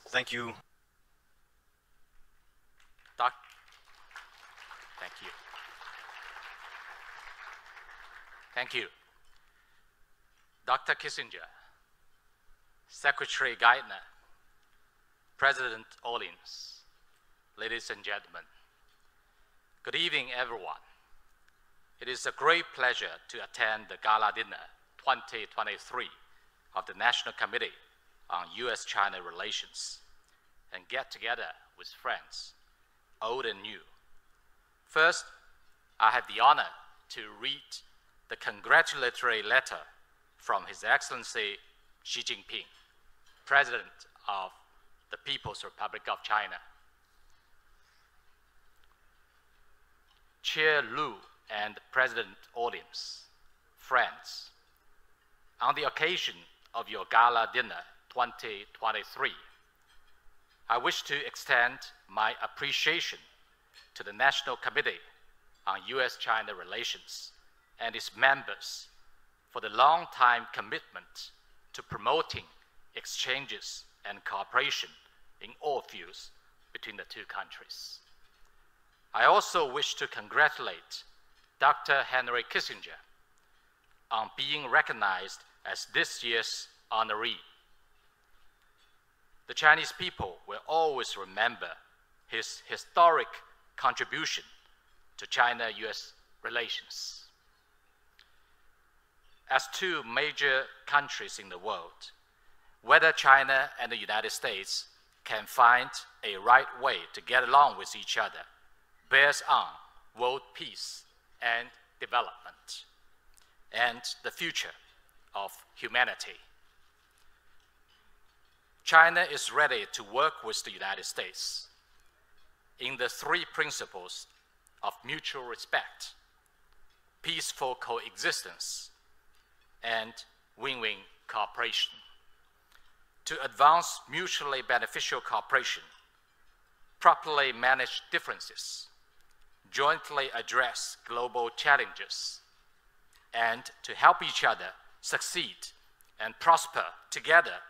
Thank you. Thank you. Thank you. Dr. Kissinger, Secretary Geithner, President Ollins, ladies and gentlemen, good evening, everyone. It is a great pleasure to attend the Gala Dinner 2023 of the National Committee on U.S.-China Relations and get together with friends, old and new. First, I have the honor to read the congratulatory letter from His Excellency Xi Jinping, President of the People's Republic of China. Chair Lu and President Ollins, friends, on the occasion of your Gala Dinner 2023, I wish to extend my appreciation to the National Committee on U.S.-China Relations and its members for the long-time commitment to promoting exchanges and cooperation in all fields between the two countries. I also wish to congratulate Dr. Henry Kissinger on being recognized as this year's honoree. The Chinese people will always remember his historic contribution to China-US relations. As two major countries in the world, whether China and the United States can find a right way to get along with each other bears on world peace and development and the future of humanity. China is ready to work with the United States in the three principles of mutual respect, peaceful coexistence, and win-win cooperation. to advance mutually beneficial cooperation, properly manage differences, jointly address global challenges, and to help each other succeed and prosper together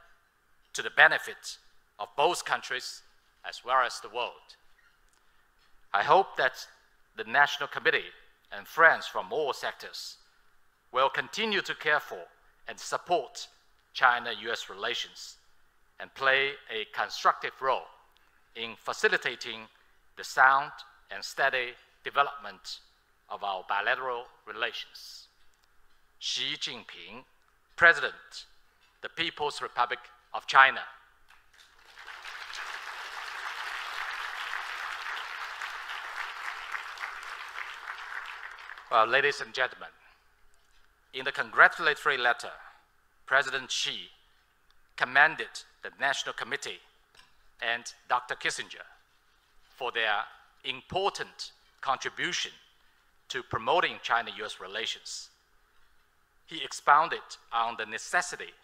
to the benefit of both countries as well as the world. I hope that the National Committee and friends from all sectors will continue to care for and support China-US relations and play a constructive role in facilitating the sound and steady development of our bilateral relations. Xi Jinping, President, the People's Republic of China. Well, ladies and gentlemen, in the congratulatory letter, President Xi commended the National Committee and Dr. Kissinger for their important contribution to promoting China-US relations. He expounded on the necessity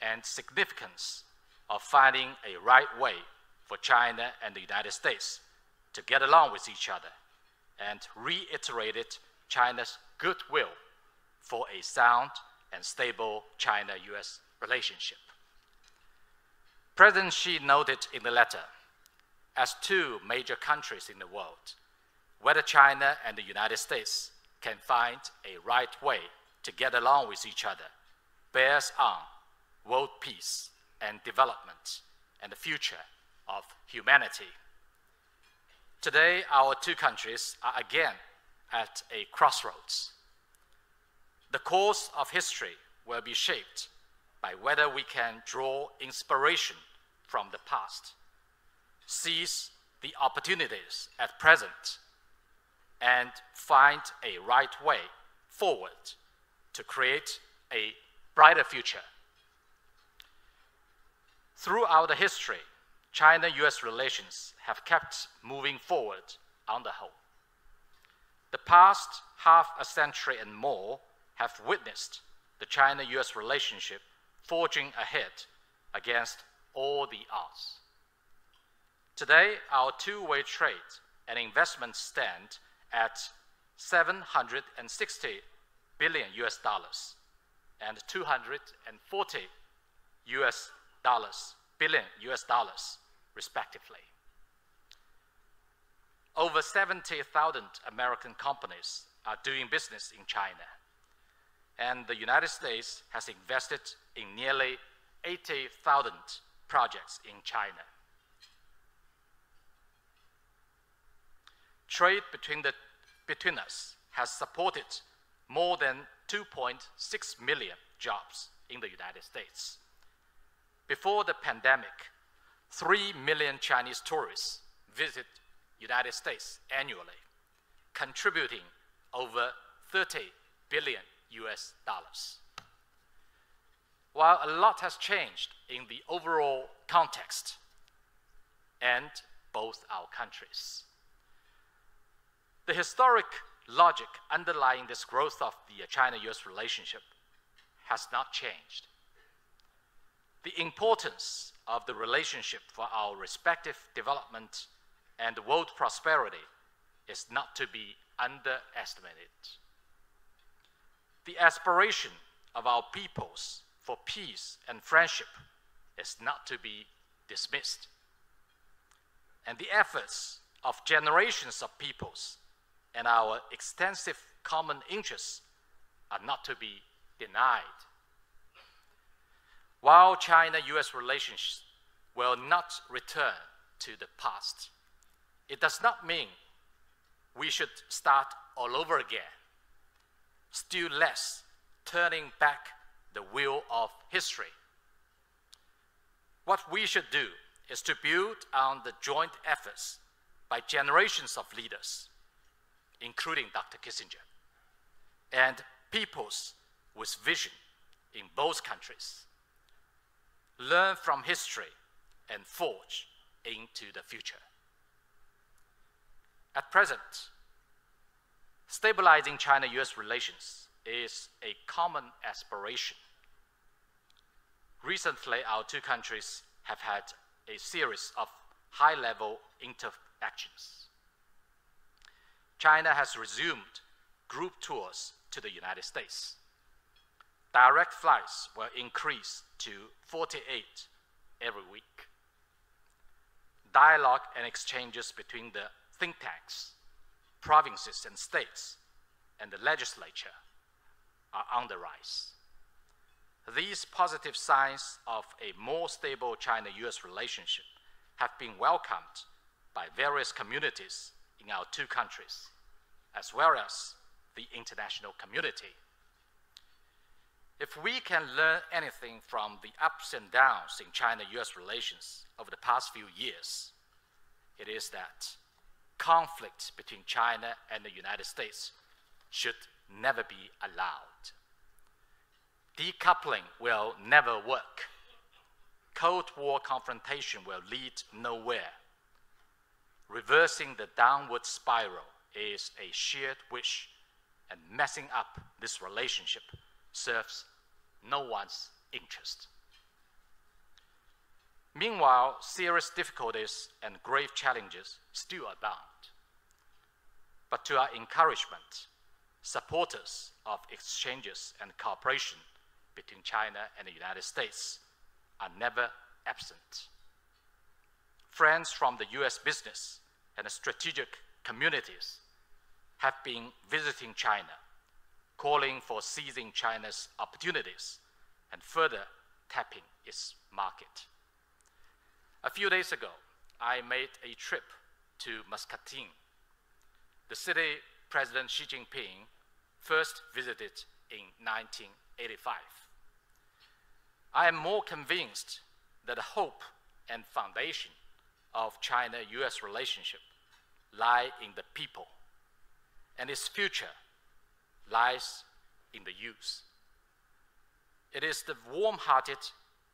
and significance of finding a right way for China and the United States to get along with each other, and reiterated China's goodwill for a sound and stable China-US relationship. President Xi noted in the letter, as two major countries in the world, whether China and the United States can find a right way to get along with each other bears on world peace and development and the future of humanity. Today, our two countries are again at a crossroads. The course of history will be shaped by whether we can draw inspiration from the past, seize the opportunities at present, and find a right way forward to create a brighter future. Throughout the history, China-US relations have kept moving forward on the whole. The past half a century and more have witnessed the China-US relationship forging ahead against all the odds. Today, our two-way trade and investment stand at $760 billion and $240 billion respectively. Over 70,000 American companies are doing business in China, and the United States has invested in nearly 80,000 projects in China. Trade between us has supported more than 2.6 million jobs in the United States. Before the pandemic, 3 million Chinese tourists visit United States annually, contributing over $30 billion. While a lot has changed in the overall context and both our countries, the historic logic underlying this growth of the China-US relationship has not changed. The importance of the relationship for our respective development and world prosperity is not to be underestimated. The aspiration of our peoples for peace and friendship is not to be dismissed. And the efforts of generations of peoples and our extensive common interests are not to be denied. While China-US relations will not return to the past, it does not mean we should start all over again, still less turning back the wheel of history. What we should do is to build on the joint efforts by generations of leaders, including Dr. Kissinger, and peoples with vision in both countries. Learn from history and forge into the future. At present, stabilizing China-US relations is a common aspiration. Recently, our two countries have had a series of high-level interactions. China has resumed group tours to the United States. Direct flights were increased to 48 every week. Dialogue and exchanges between the think tanks, provinces and states, and the legislature are on the rise. These positive signs of a more stable China-US relationship have been welcomed by various communities in our two countries, as well as the international community. If we can learn anything from the ups and downs in China-US relations over the past few years, it is that conflict between China and the United States should never be allowed. Decoupling will never work. Cold War confrontation will lead nowhere. Reversing the downward spiral is a shared wish, and messing up this relationship serves no one's interest. Meanwhile, serious difficulties and grave challenges still abound. But to our encouragement, supporters of exchanges and cooperation between China and the United States are never absent. Friends from the US business and the strategic communities have been visiting China, calling for seizing China's opportunities and further tapping its market. A few days ago, I made a trip to Muscatine, the city President Xi Jinping first visited in 1985. I am more convinced that the hope and foundation of China-US relationship lie in the people, and its future lies in the youth. It is the warm-hearted,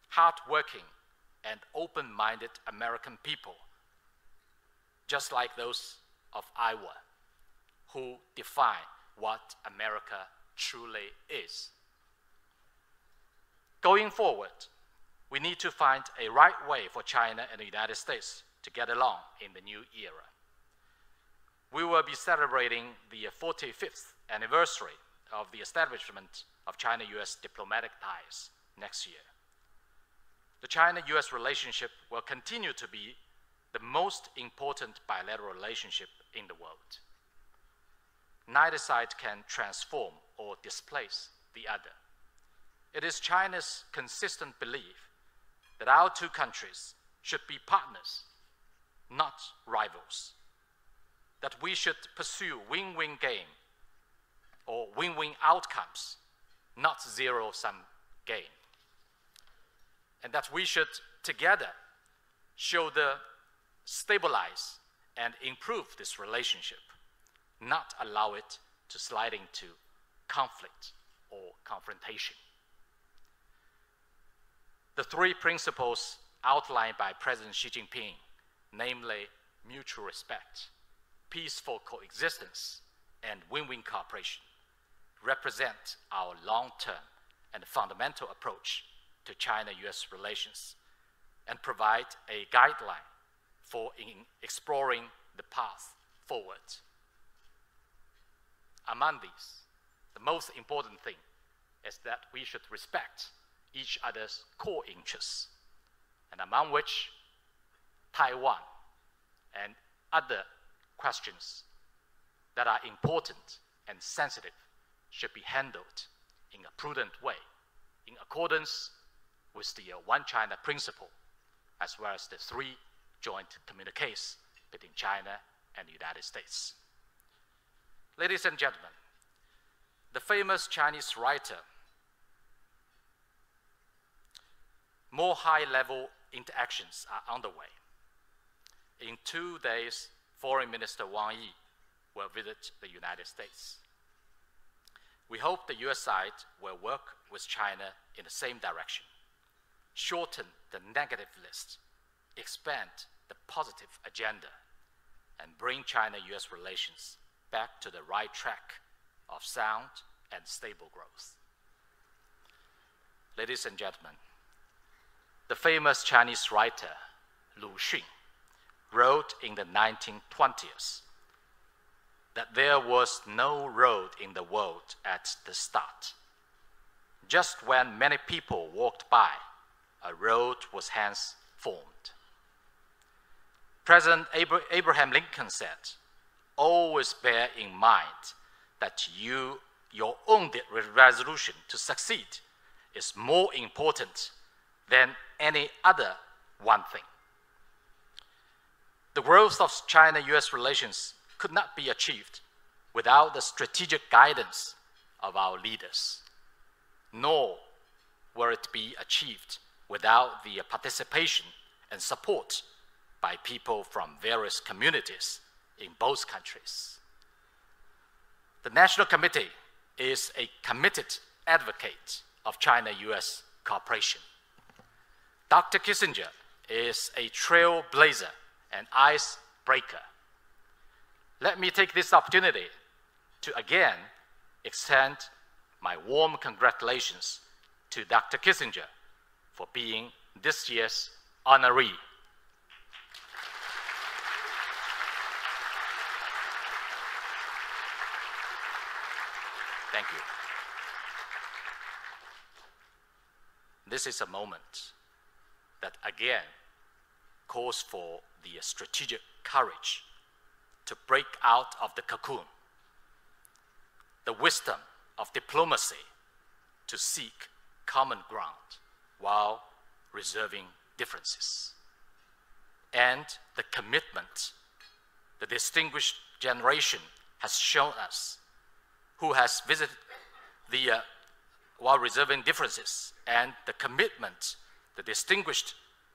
hard-working, and open-minded American people, just like those of Iowa, who define what America truly is. Going forward, we need to find a right way for China and the United States to get along in the new era. We will be celebrating the 45th anniversary of the establishment of China-US diplomatic ties next year. The China-US relationship will continue to be the most important bilateral relationship in the world. Neither side can transform or displace the other. It is China's consistent belief that our two countries should be partners, not rivals, that we should pursue win-win game or win-win outcomes, not zero-sum game, and that we should together stabilize and improve this relationship, not allow it to slide into conflict or confrontation. The three principles outlined by President Xi Jinping, namely mutual respect, peaceful coexistence, and win-win cooperation, represent our long-term and fundamental approach to China-US relations and provide a guideline for exploring the path forward. Among these, the most important thing is that we should respect each other's core interests, and among which Taiwan and other questions that are important and sensitive should be handled in a prudent way, in accordance with the One China principle, as well as the three joint communiques between China and the United States. Ladies and gentlemen, the famous Chinese writer, more high-level interactions are underway. In 2 days, Foreign Minister Wang Yi will visit the United States. We hope the US side will work with China in the same direction, shorten the negative list, expand the positive agenda, and bring China-US relations back to the right track of sound and stable growth. Ladies and gentlemen, the famous Chinese writer Lu Xun wrote in the 1920s that there was no road in the world at the start. Just when many people walked by, a road was hence formed. President Abraham Lincoln said, always bear in mind that your own resolution to succeed is more important than any other one thing. The growth of China-US relations could not be achieved without the strategic guidance of our leaders, nor will it be achieved without the participation and support by people from various communities in both countries. The National Committee is a committed advocate of China-US cooperation. Dr. Kissinger is a trailblazer and icebreaker. Let me take this opportunity to again extend my warm congratulations to Dr. Kissinger for being this year's honoree. Thank you. This is a moment that again calls for the strategic courage to break out of the cocoon, the wisdom of diplomacy to seek common ground while reserving differences, and the commitment the distinguished generation has shown us, who has visited while reserving differences, and the commitment the distinguished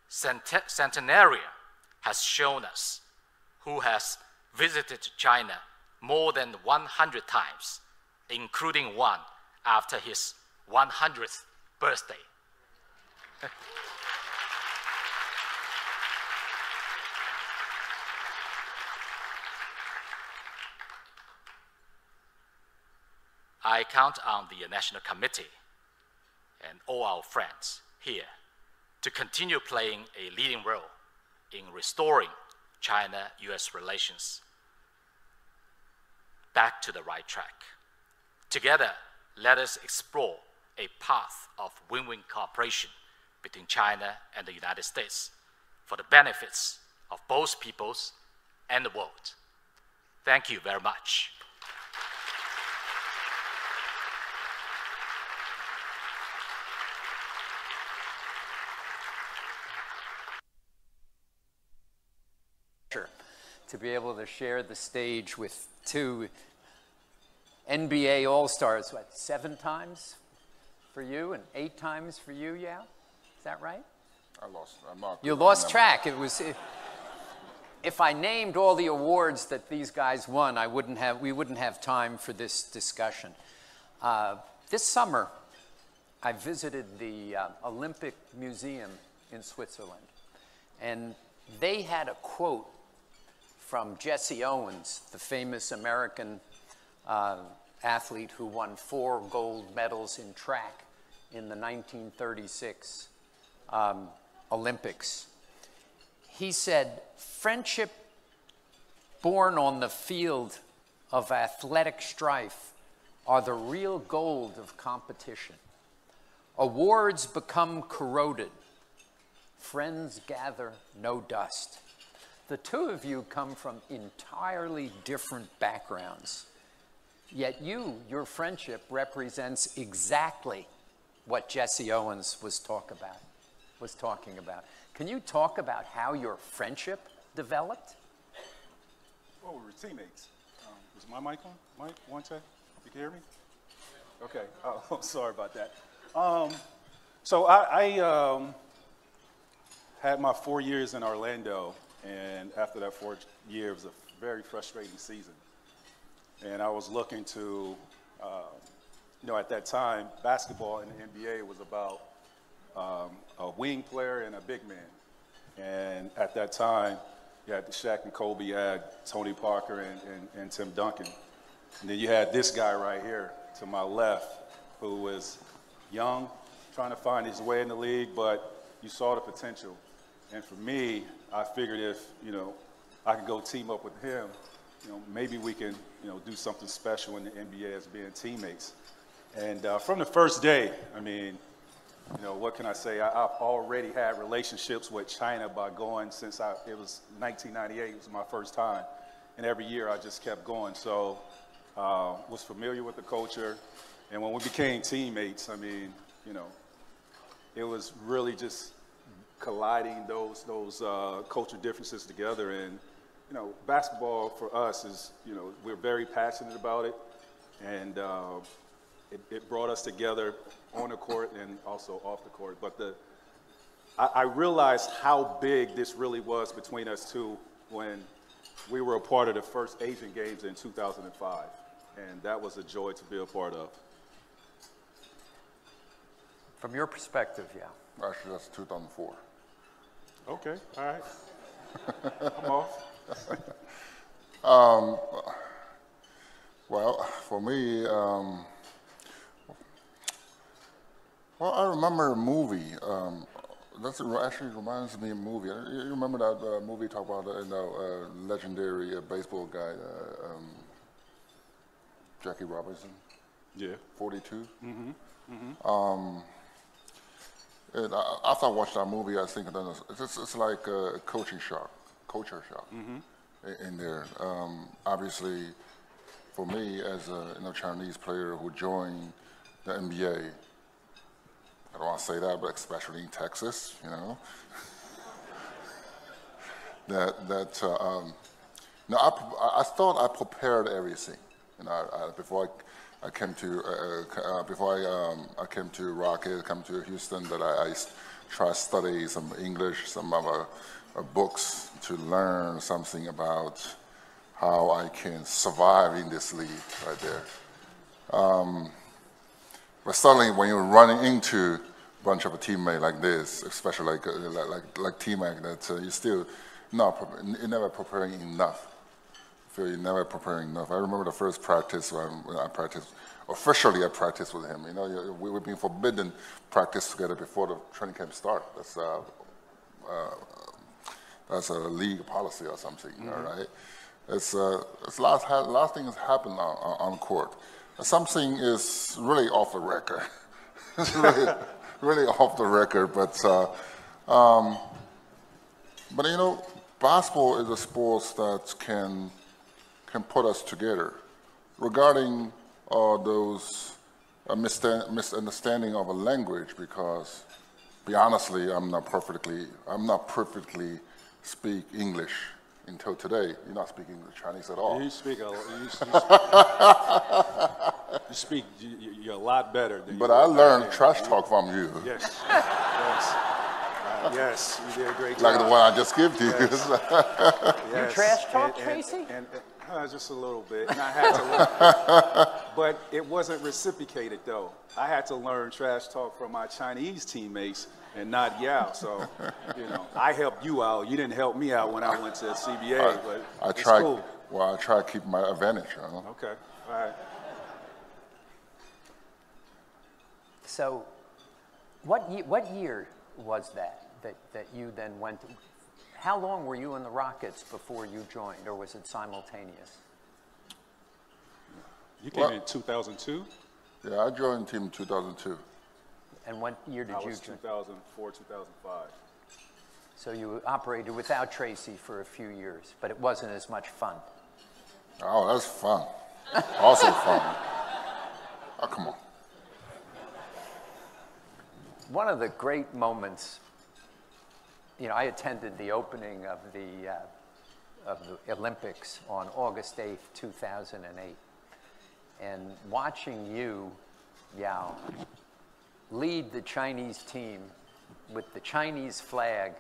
centenarian has shown us, who has visited China more than 100 times, including one after his 100th birthday. I count on the National Committee and all our friends here to continue playing a leading role in restoring China-US relations back to the right track. Together, let us explore a path of win-win cooperation between China and the United States for the benefits of both peoples and the world. Thank you very much. To be able to share the stage with two NBA All-Stars, what, 7 times for you and 8 times for you, yeah? Is that right? You lost track. It was, if I named all the awards that these guys won, we wouldn't have time for this discussion. This summer, I visited the Olympic Museum in Switzerland, and they had a quote from Jesse Owens, the famous American athlete who won 4 gold medals in track in the 1936 Olympics. He said, "Friendship born on the field of athletic strife are the real gold of competition. Awards become corroded. Friends gather no dust." The two of you come from entirely different backgrounds, yet your friendship represents exactly what Jesse Owens was talking about. Can you talk about how your friendship developed? Well, we were teammates. Was my mic on? Mike, one check. You can hear me? Okay. Oh, sorry about that. So I had my 4 years in Orlando. And after that 4th year, it was a very frustrating season. And I was looking to, at that time, basketball in the NBA was about a wing player and a big man. And at that time, you had Shaq and Kobe, you had Tony Parker and Tim Duncan. And then you had this guy right here to my left, who was young, trying to find his way in the league, but you saw the potential. And for me, I figured if, I could go team up with him, maybe we can, do something special in the NBA as being teammates. And from the first day, I mean, what can I say? I've already had relationships with China by going since it was 1998, it was my first time. And every year I just kept going. So was familiar with the culture. And when we became teammates, I mean, it was really just colliding those culture differences together. And, basketball for us is, we're very passionate about it. And it brought us together on the court and also off the court. But I realized how big this really was between us two when we were a part of the first Asian Games in 2005. And that was a joy to be a part of. From your perspective, yeah. Actually, that's 2004. Okay, all right. I'm off. Well, for me, well, I remember a movie. That actually reminds me of a movie. You remember that movie talk about legendary baseball guy, Jackie Robinson? Yeah. 42. Mm-hmm. Mm-hmm. After I watched that movie, I think it's like a culture shock mm-hmm. in there. Obviously, for me as a Chinese player who joined the NBA, I don't want to say that, but especially in Texas, I thought I prepared everything, before I came to Rocket, come to Houston, that I try to study some English, some other books to learn something about how I can survive in this league right there. But suddenly, when you're running into a bunch of a teammate like this, especially like T-Mac, that you still you're never preparing enough. Feel you're never preparing enough. I remember the first practice when I practiced. Officially, I practiced with him. We've been forbidden practice together before the training camp start. That's a league policy or something. Mm-hmm. All right. It's last thing has happened on court. Something is really off the record. It's really off the record. But basketball is a sport that can put us together. Regarding those misunderstanding of a language, because, be honestly, I'm not perfectly speak English until today. You're not speaking Chinese at all. You speak you're a lot better than. But I learned trash talk from you. Yes, yes, you did a great job. Like the one I just gave to you. Yes. You trash talk, Tracy? Just a little bit. And I had to learn, but it wasn't reciprocated though. I had to learn trash talk from my Chinese teammates and not Yao. So, I helped you out. You didn't help me out when I went to CBA, but it's cool. Well, I try to keep my advantage. Okay, all right. So, what year was that you then went to? How long were you in the Rockets before you joined, or was it simultaneous? You came in 2002? Yeah, I joined the team in 2002. And what year did you join? 2004, 2005. So you operated without Tracy for a few years, but it wasn't as much fun. Oh, that's fun. Also fun. Oh, come on. One of the great moments, I attended the opening of the Olympics on August 8th, 2008. And watching you, Yao, lead the Chinese team with the Chinese flag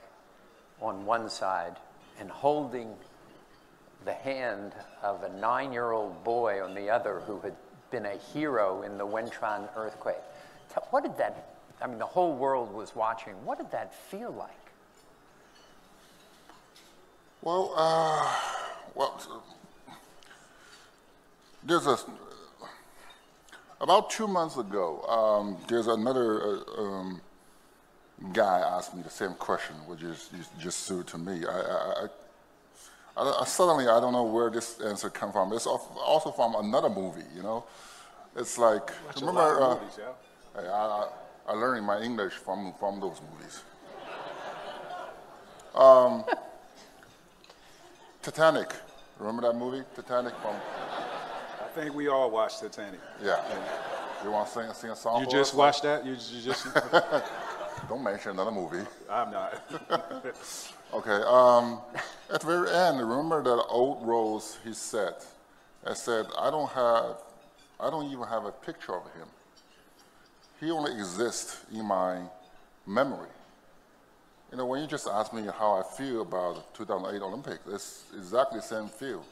on one side and holding the hand of a 9-year-old boy on the other who had been a hero in the Wenchuan earthquake. What did that, the whole world was watching. What did that feel like? Well, there's about 2 months ago, there's another guy asked me the same question, which is just suited to me. Suddenly, I don't know where this answer come from. It's also from another movie, you know. It's like, remember, movies, yeah. hey, I learned my English from those movies. Titanic, remember that movie, Titanic? I think we all watched Titanic. Yeah. You want to sing a song? You just watched that? You just. Don't mention another movie. I'm not. Okay. At the very end, remember that old Rose? He said, I said, I don't even have a picture of him. He only exists in my memory. You know, when you just ask me how I feel about the 2008 Olympics, it's exactly the same feel.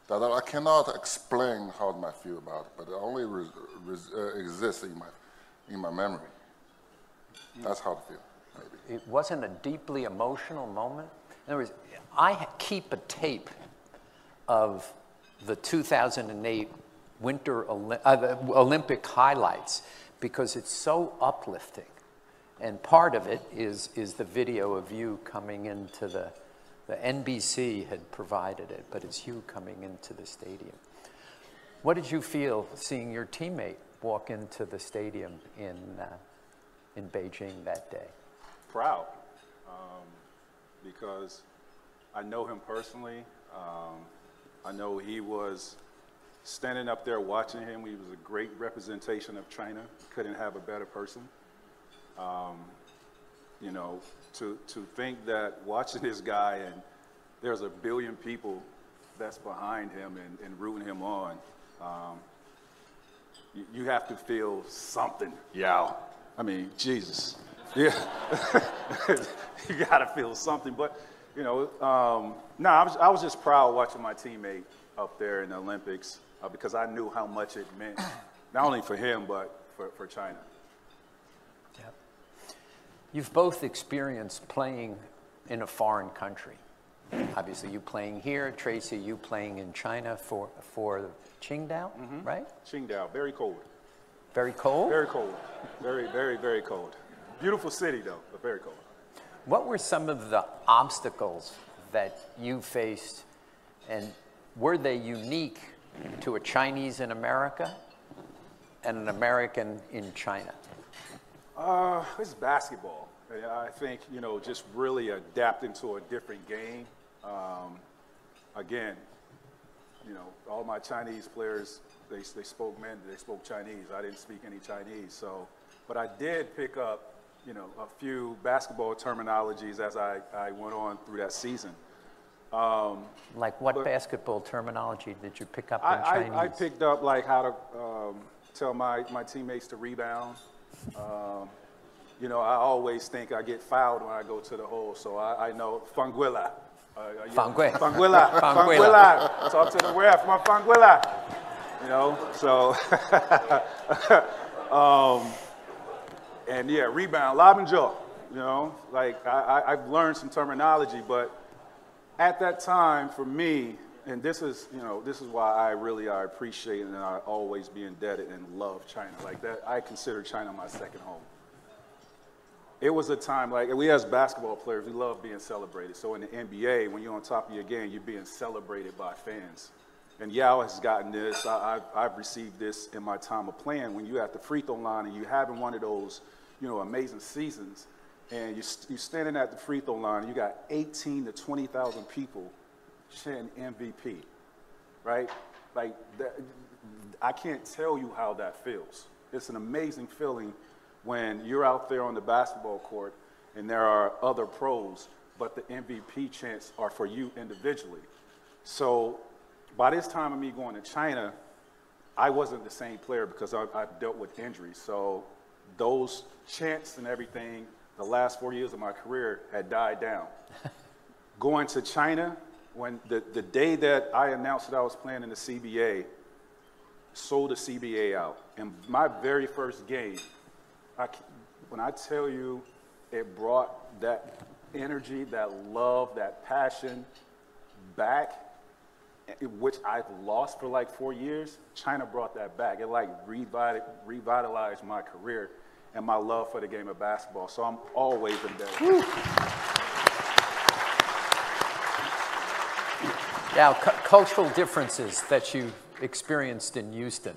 That I cannot explain how I feel about it, but it only exists in my memory. That's how I feel, maybe. It wasn't a deeply emotional moment. In other words, I keep a tape of the 2008 Olympic highlights because it's so uplifting. And part of it is the video of you coming into the NBC had provided it, but it's you coming into the stadium. What did you feel seeing your teammate walk into the stadium in Beijing that day? Proud, because I know him personally. I know he was standing up there watching him. He was a great representation of China. Couldn't have a better person. You know, to think that watching this guy and there's a billion people that's behind him and rooting him on, you have to feel something, Yao. I mean, Jesus. Yeah. You got to feel something. But, you know, no, I was just proud watching my teammate up there in the Olympics because I knew how much it meant, not only for him, but for China. Yep. You've both experienced playing in a foreign country. Obviously, you playing here, Tracy, you playing in China for Qingdao, right? Qingdao, very cold. Very cold? Very cold. Very, very, very cold. Beautiful city, though, but very cold. What were some of the obstacles that you faced, and were they unique to a Chinese in America and an American in China? It's basketball. I think, you know, just really adapting to a different game. Again, you know, all my Chinese players, they spoke Mandarin, they spoke Chinese. I didn't speak any Chinese, so, but I did pick up, you know, a few basketball terminologies as I went on through that season. Like what basketball terminology did you pick up in Chinese? I picked up like how to tell my teammates to rebound. You know, I always think I get fouled when I go to the hole, so I know Fanguila. Fanguila. Talk to the ref, my Fanguila. You know, so, and yeah, rebound, lob and jaw. You know, like I've learned some terminology, but at that time for me, and this is, you know, this is why I appreciate and I always be indebted and love China. Like that, I consider China my second home. It was a time, like, we as basketball players, we love being celebrated. So in the NBA, when you're on top of your game, you're being celebrated by fans. And Yao has gotten this. I've received this in my time of playing. When you're at the free throw line and you're having one of those, you know, amazing seasons, and you're standing at the free throw line, and you got 18 to 20,000 people chanting MVP, right? Like, that, I can't tell you how that feels. It's an amazing feeling when you're out there on the basketball court and there are other pros, but the MVP chants are for you individually. So by this time of me going to China, I wasn't the same player because I've dealt with injuries. So those chants and everything, the last 4 years of my career had died down. Going to China, when the day that I announced that I was playing in the CBA, sold the CBA out. And my very first game, when I tell you it brought that energy, that love, that passion back, which I've lost for like 4 years, China brought that back. It like revitalized my career. and my love for the game of basketball. So I'm always indebted. Now, cultural differences that you experienced in Houston.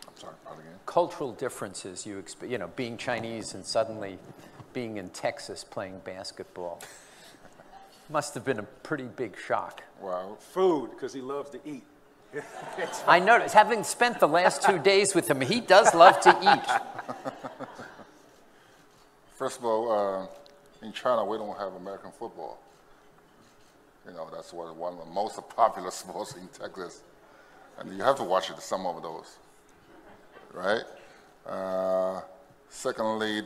I'm sorry, pardon again? Cultural differences being Chinese and suddenly being in Texas playing basketball. Must have been a pretty big shock. Well, food, because he loves to eat. I noticed, having spent the last 2 days with him, he does love to eat. First of all, in China, we don't have American football. You know, that's one of the most popular sports in Texas. And you have to watch some of those, right? Secondly,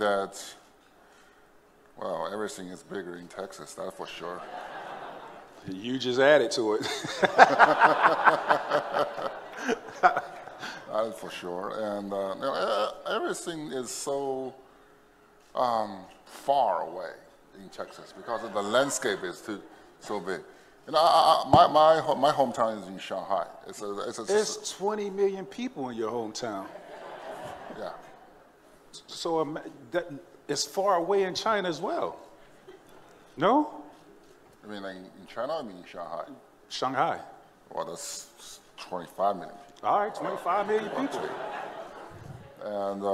well, everything is bigger in Texas, that's for sure. You just added to it. That's for sure. And everything is so far away in Texas because the landscape is so big. You know, my hometown is in Shanghai. There's 20 million people in your hometown. Yeah. So it's far away in China as well. No? I mean, like in China, I mean in Shanghai. Shanghai. Well, that's 25 million people. All right, 25 million people. And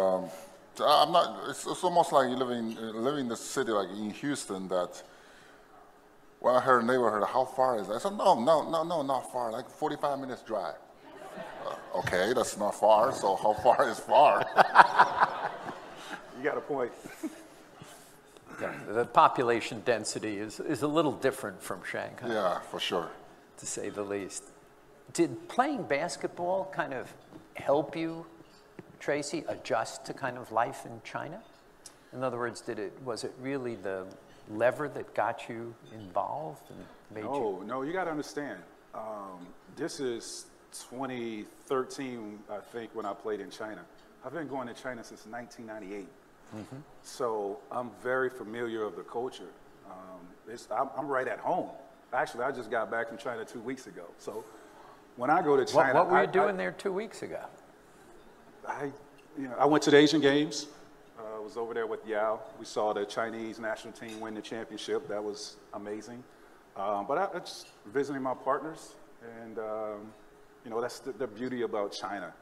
I'm not. It's almost like you living in the city, like in Houston. That when I heard a neighborhood, how far is that? I said, no, not far. Like 45 minutes drive. Okay, that's not far. So how far is far? You got a point. Yeah, the population density is a little different from Shanghai. Yeah, for sure. To say the least. Did playing basketball kind of help you, Tracy, adjust to kind of life in China? In other words, was it really the lever that got you involved and made you? No, you got to understand. This is 2013, I think, when I played in China. I've been going to China since 1998. Mm-hmm. So I'm very familiar of the culture. I'm right at home. Actually, I just got back from China 2 weeks ago. So when I go to China, what were you doing there 2 weeks ago? I went to the Asian Games. I was over there with Yao. We saw the Chinese national team win the championship. That was amazing. But I just visiting my partners, and that's the beauty about China.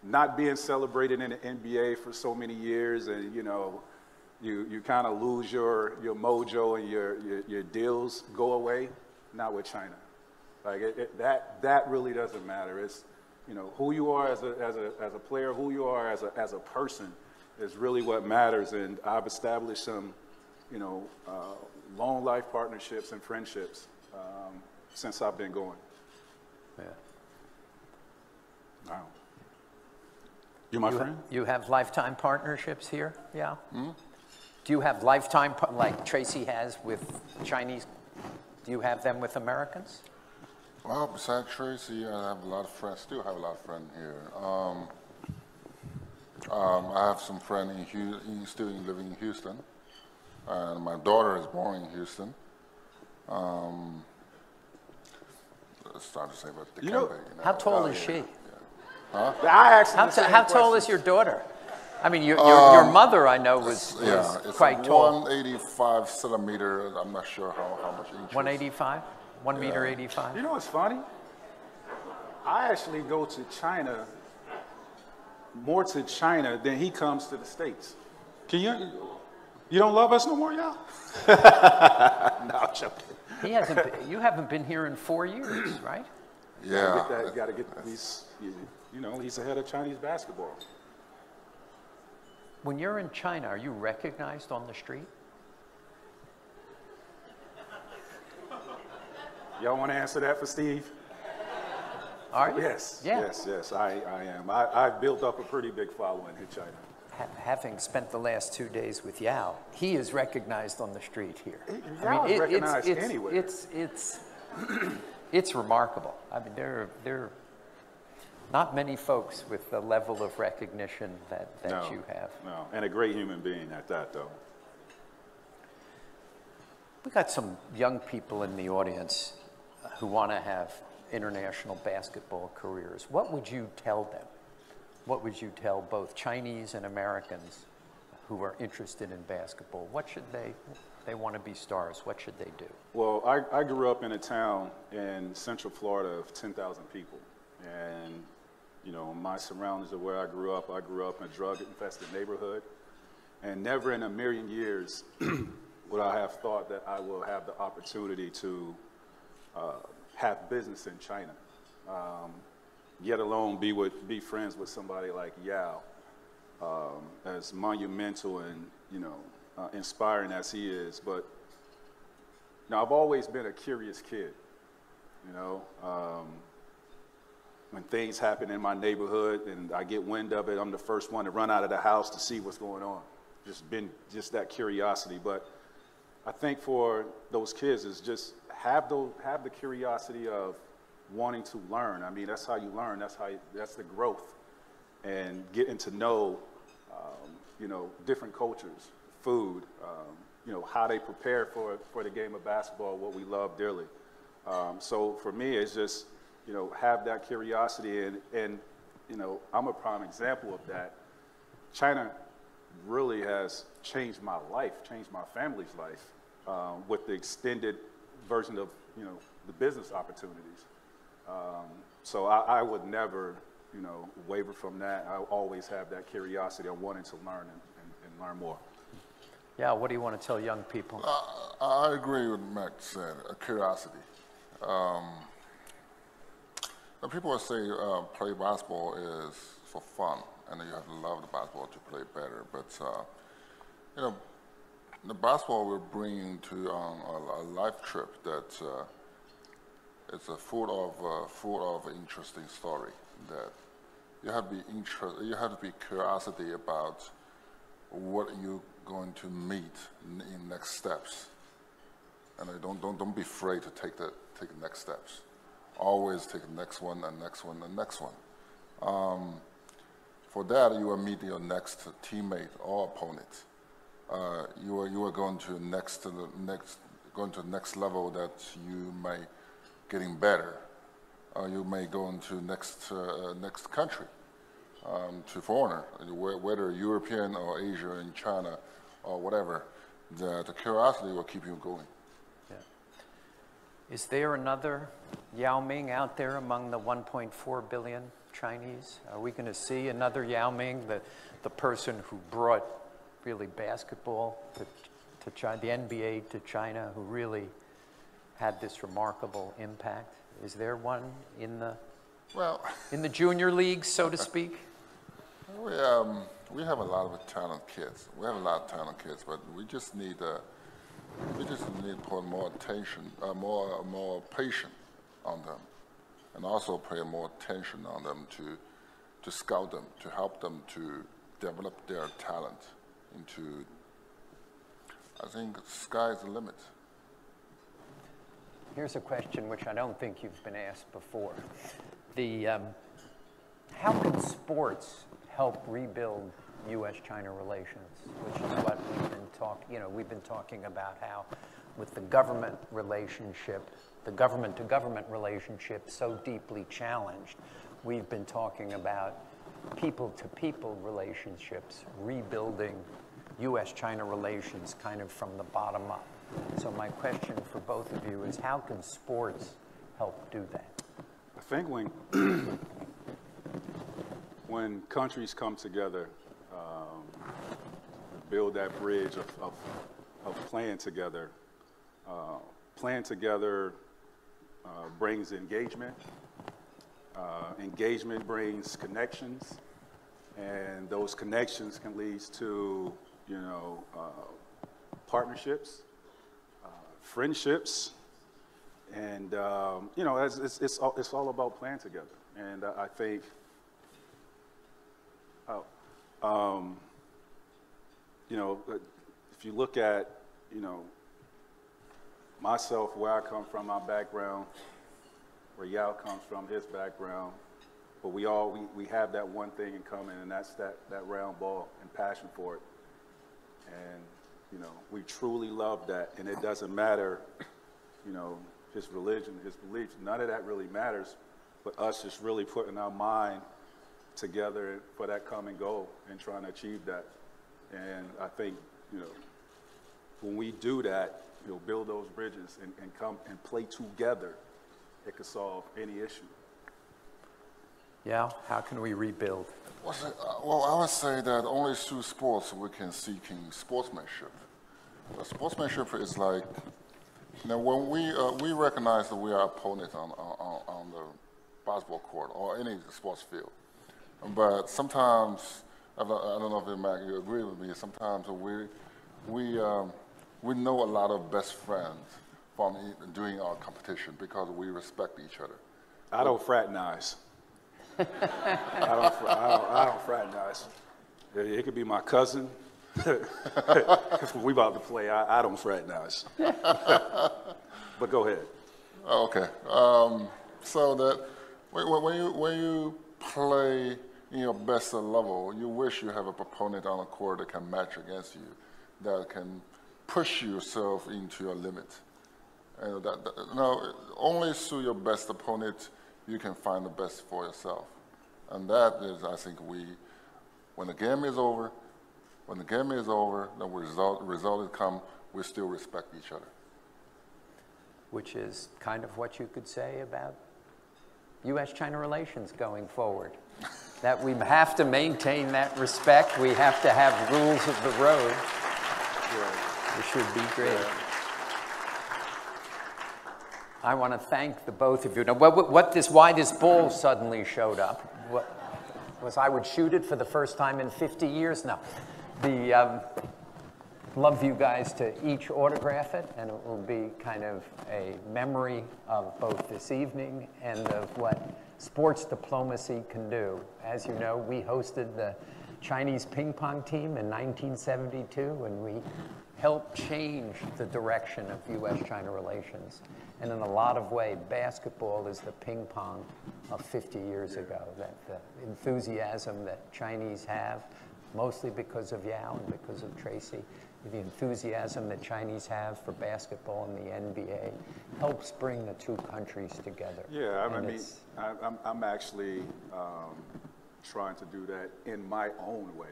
Not being celebrated in the NBA for so many years, and you kind of lose your mojo and your deals go away. Not with China. Like that really doesn't matter. It's who you are as a player, who you are as a person is really what matters. And I've established some long life partnerships and friendships since I've been going. Yeah. Wow. You my friend? You have lifetime partnerships here, yeah? Mm-hmm. Do you have lifetime, like Tracy has with Chinese, do you have them with Americans? Well, besides Tracy, I have a lot of friends, still have a lot of friends here. I have some friends still living in Houston. And my daughter is born in Houston. It's hard to say about the how tall is she? Huh? How tall is your daughter? I mean, your mother, I know, was quite tall. 185 centimeters. I'm not sure how much inches. 185? 1 meter 85? You know what's funny? I actually go to China, more to China than he comes to the States. You don't love us no more, y'all? No, I'm joking. You haven't been here in 4 years, right? Yeah. You got to get these, he's the head of Chinese basketball. When you're in China, are you recognized on the street? Y'all want to answer that for Steve? Are you? Yes, yeah. yes, I am. I've built up a pretty big following in China. Having spent the last 2 days with Yao, he is recognized on the street here. Yao is recognized anywhere. It's remarkable. I mean, there are not many folks with the level of recognition that you have. No, and a great human being at that, though. We got some young people in the audience who want to have international basketball careers. What would you tell them? what would you tell both Chinese and Americans who are interested in basketball? What should they want to be stars? What should they do? Well, I grew up in a town in Central Florida of 10,000 people. And, you know, my surroundings of where I grew up in a drug-infested neighborhood. And never in a million years would I have thought that I will have the opportunity to have business in China, yet alone be friends with somebody like Yao, as monumental and, you know, inspiring as he is. But now I've always been a curious kid, you know. When things happen in my neighborhood and I get wind of it, I'm the first one to run out of the house to see what's going on. Just that curiosity. But I think for those kids is just have the curiosity of wanting to learn. I mean, that's how you learn. That's the growth, and getting to know, you know, different cultures, food, you know, how they prepare for the game of basketball, what we love dearly. So for me, it's just, you know, have that curiosity, and you know, I'm a prime example of that. China really has changed my life, changed my family's life, with the extended version of, you know, the business opportunities. So I would never, you know, waver from that. I always have that curiosity of wanting to learn and learn more. Yeah, what do you want to tell young people? I agree with Mac said, curiosity. People will say play basketball is for fun, and you have to love the basketball to play better. But you know, the basketball will bring you to a life trip that it's full of interesting story. That you have to be curiosity about what you're going to meet in next steps, and don't be afraid to take the next steps. Always take the next one and next one and next one. For that, you will meet your next teammate or opponent. You are going to the next level that you may getting better. You may go into next country to foreigner, whether European or Asia in China or whatever. The curiosity will keep you going. Is there another Yao Ming out there among the 1.4 billion Chinese? Are we going to see another Yao Ming, the person who brought really basketball to China, the NBA to China, who really had this remarkable impact? Is there one in the junior leagues, so to speak? We have a lot of talented kids. We have a lot of talented kids, but we just need to put more attention, more patience on them, and also pay more attention on them to scout them, to help them to develop their talent into. I think the sky is the limit. Here's a question which I don't think you've been asked before. How can sports help rebuild U.S.-China relations, which is what we've been talking about, how with the government relationship, the government-to-government relationship so deeply challenged, we've been talking about people-to-people relationships, rebuilding U.S.-China relations kind of from the bottom up. So my question for both of you is, how can sports help do that? I think when countries come together, build that bridge of playing together. Playing together brings engagement. Engagement brings connections, and those connections can lead to, you know, partnerships, friendships, and you know, it's all about playing together. And I think. You know, if you look at, you know, myself, where I come from, my background, where Yao comes from, his background, but we have that one thing in common, and that's that round ball and passion for it. And, you know, we truly love that, and it doesn't matter, you know, his religion, his beliefs, none of that really matters, but us just really putting our mind together for that common goal and trying to achieve that. And I think, when we do that, build those bridges and come and play together, it could solve any issue. Yeah, how can we rebuild? Well, I would say that only through sports we can seek sportsmanship. The sportsmanship is like, when we recognize that we are opponents on the basketball court or any sports field, but sometimes I don't know if Mac, you agree with me. Sometimes we know a lot of best friends from doing our competition because we respect each other. I don't fraternize. I don't fraternize. It could be my cousin. If we about to play, I don't fraternize. But go ahead. Okay. So that when you play in your best level, you wish you have a opponent on the court that can match against you, that can push yourself into your limit. And only through your best opponent you can find the best for yourself. And that is, I think, when the game is over, the result come, we still respect each other. Which is kind of what you could say about U.S.-China relations going forward. That we have to maintain that respect. We have to have rules of the road. It should be great. I want to thank the both of you. Now, why this ball suddenly showed up was I would shoot it for the first time in 50 years now. Love you guys to each autograph it, and it will be kind of a memory of both this evening and of what sports diplomacy can do. As you know, we hosted the Chinese ping pong team in 1972, and we helped change the direction of U.S.-China relations. And in a lot of ways, basketball is the ping pong of 50 years ago. That the enthusiasm that Chinese have, mostly because of Yao and because of Tracy, the enthusiasm that Chinese have for basketball and the NBA helps bring the two countries together. Yeah, I'm actually trying to do that in my own way.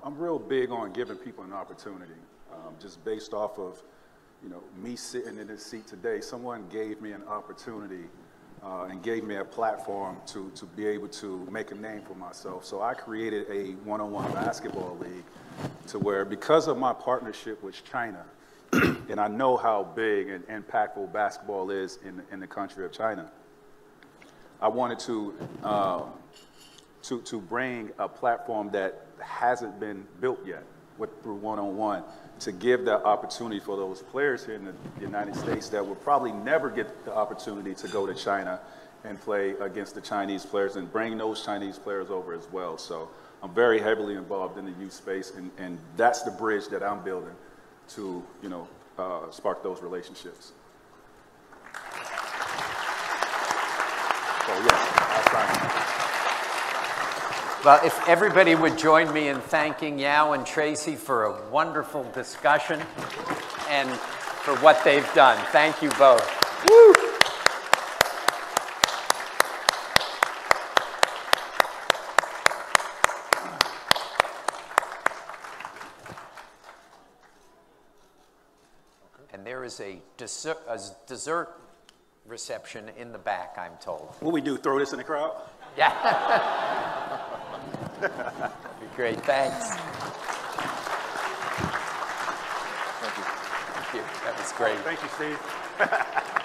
I'm real big on giving people an opportunity, just based off of, me sitting in this seat today. Someone gave me an opportunity and gave me a platform to be able to make a name for myself. So I created a one-on-one basketball league to where, because of my partnership with China, and I know how big and impactful basketball is in the country of China, I wanted to bring a platform that hasn't been built yet through one-on-one, to give that opportunity for those players here in the United States that would probably never get the opportunity to go to China and play against the Chinese players, and bring those Chinese players over as well. So I'm very heavily involved in the youth space, and that's the bridge that I'm building to, spark those relationships. So yeah, I'll sign. Well, if everybody would join me in thanking Yao and Tracy for a wonderful discussion and for what they've done. Thank you both. Woo! And there is a dessert reception in the back, I'm told. What we do, throw this in the crowd? Yeah. That'd be great. Thanks. Thank you. Thank you. That was great. Thank you, Steve.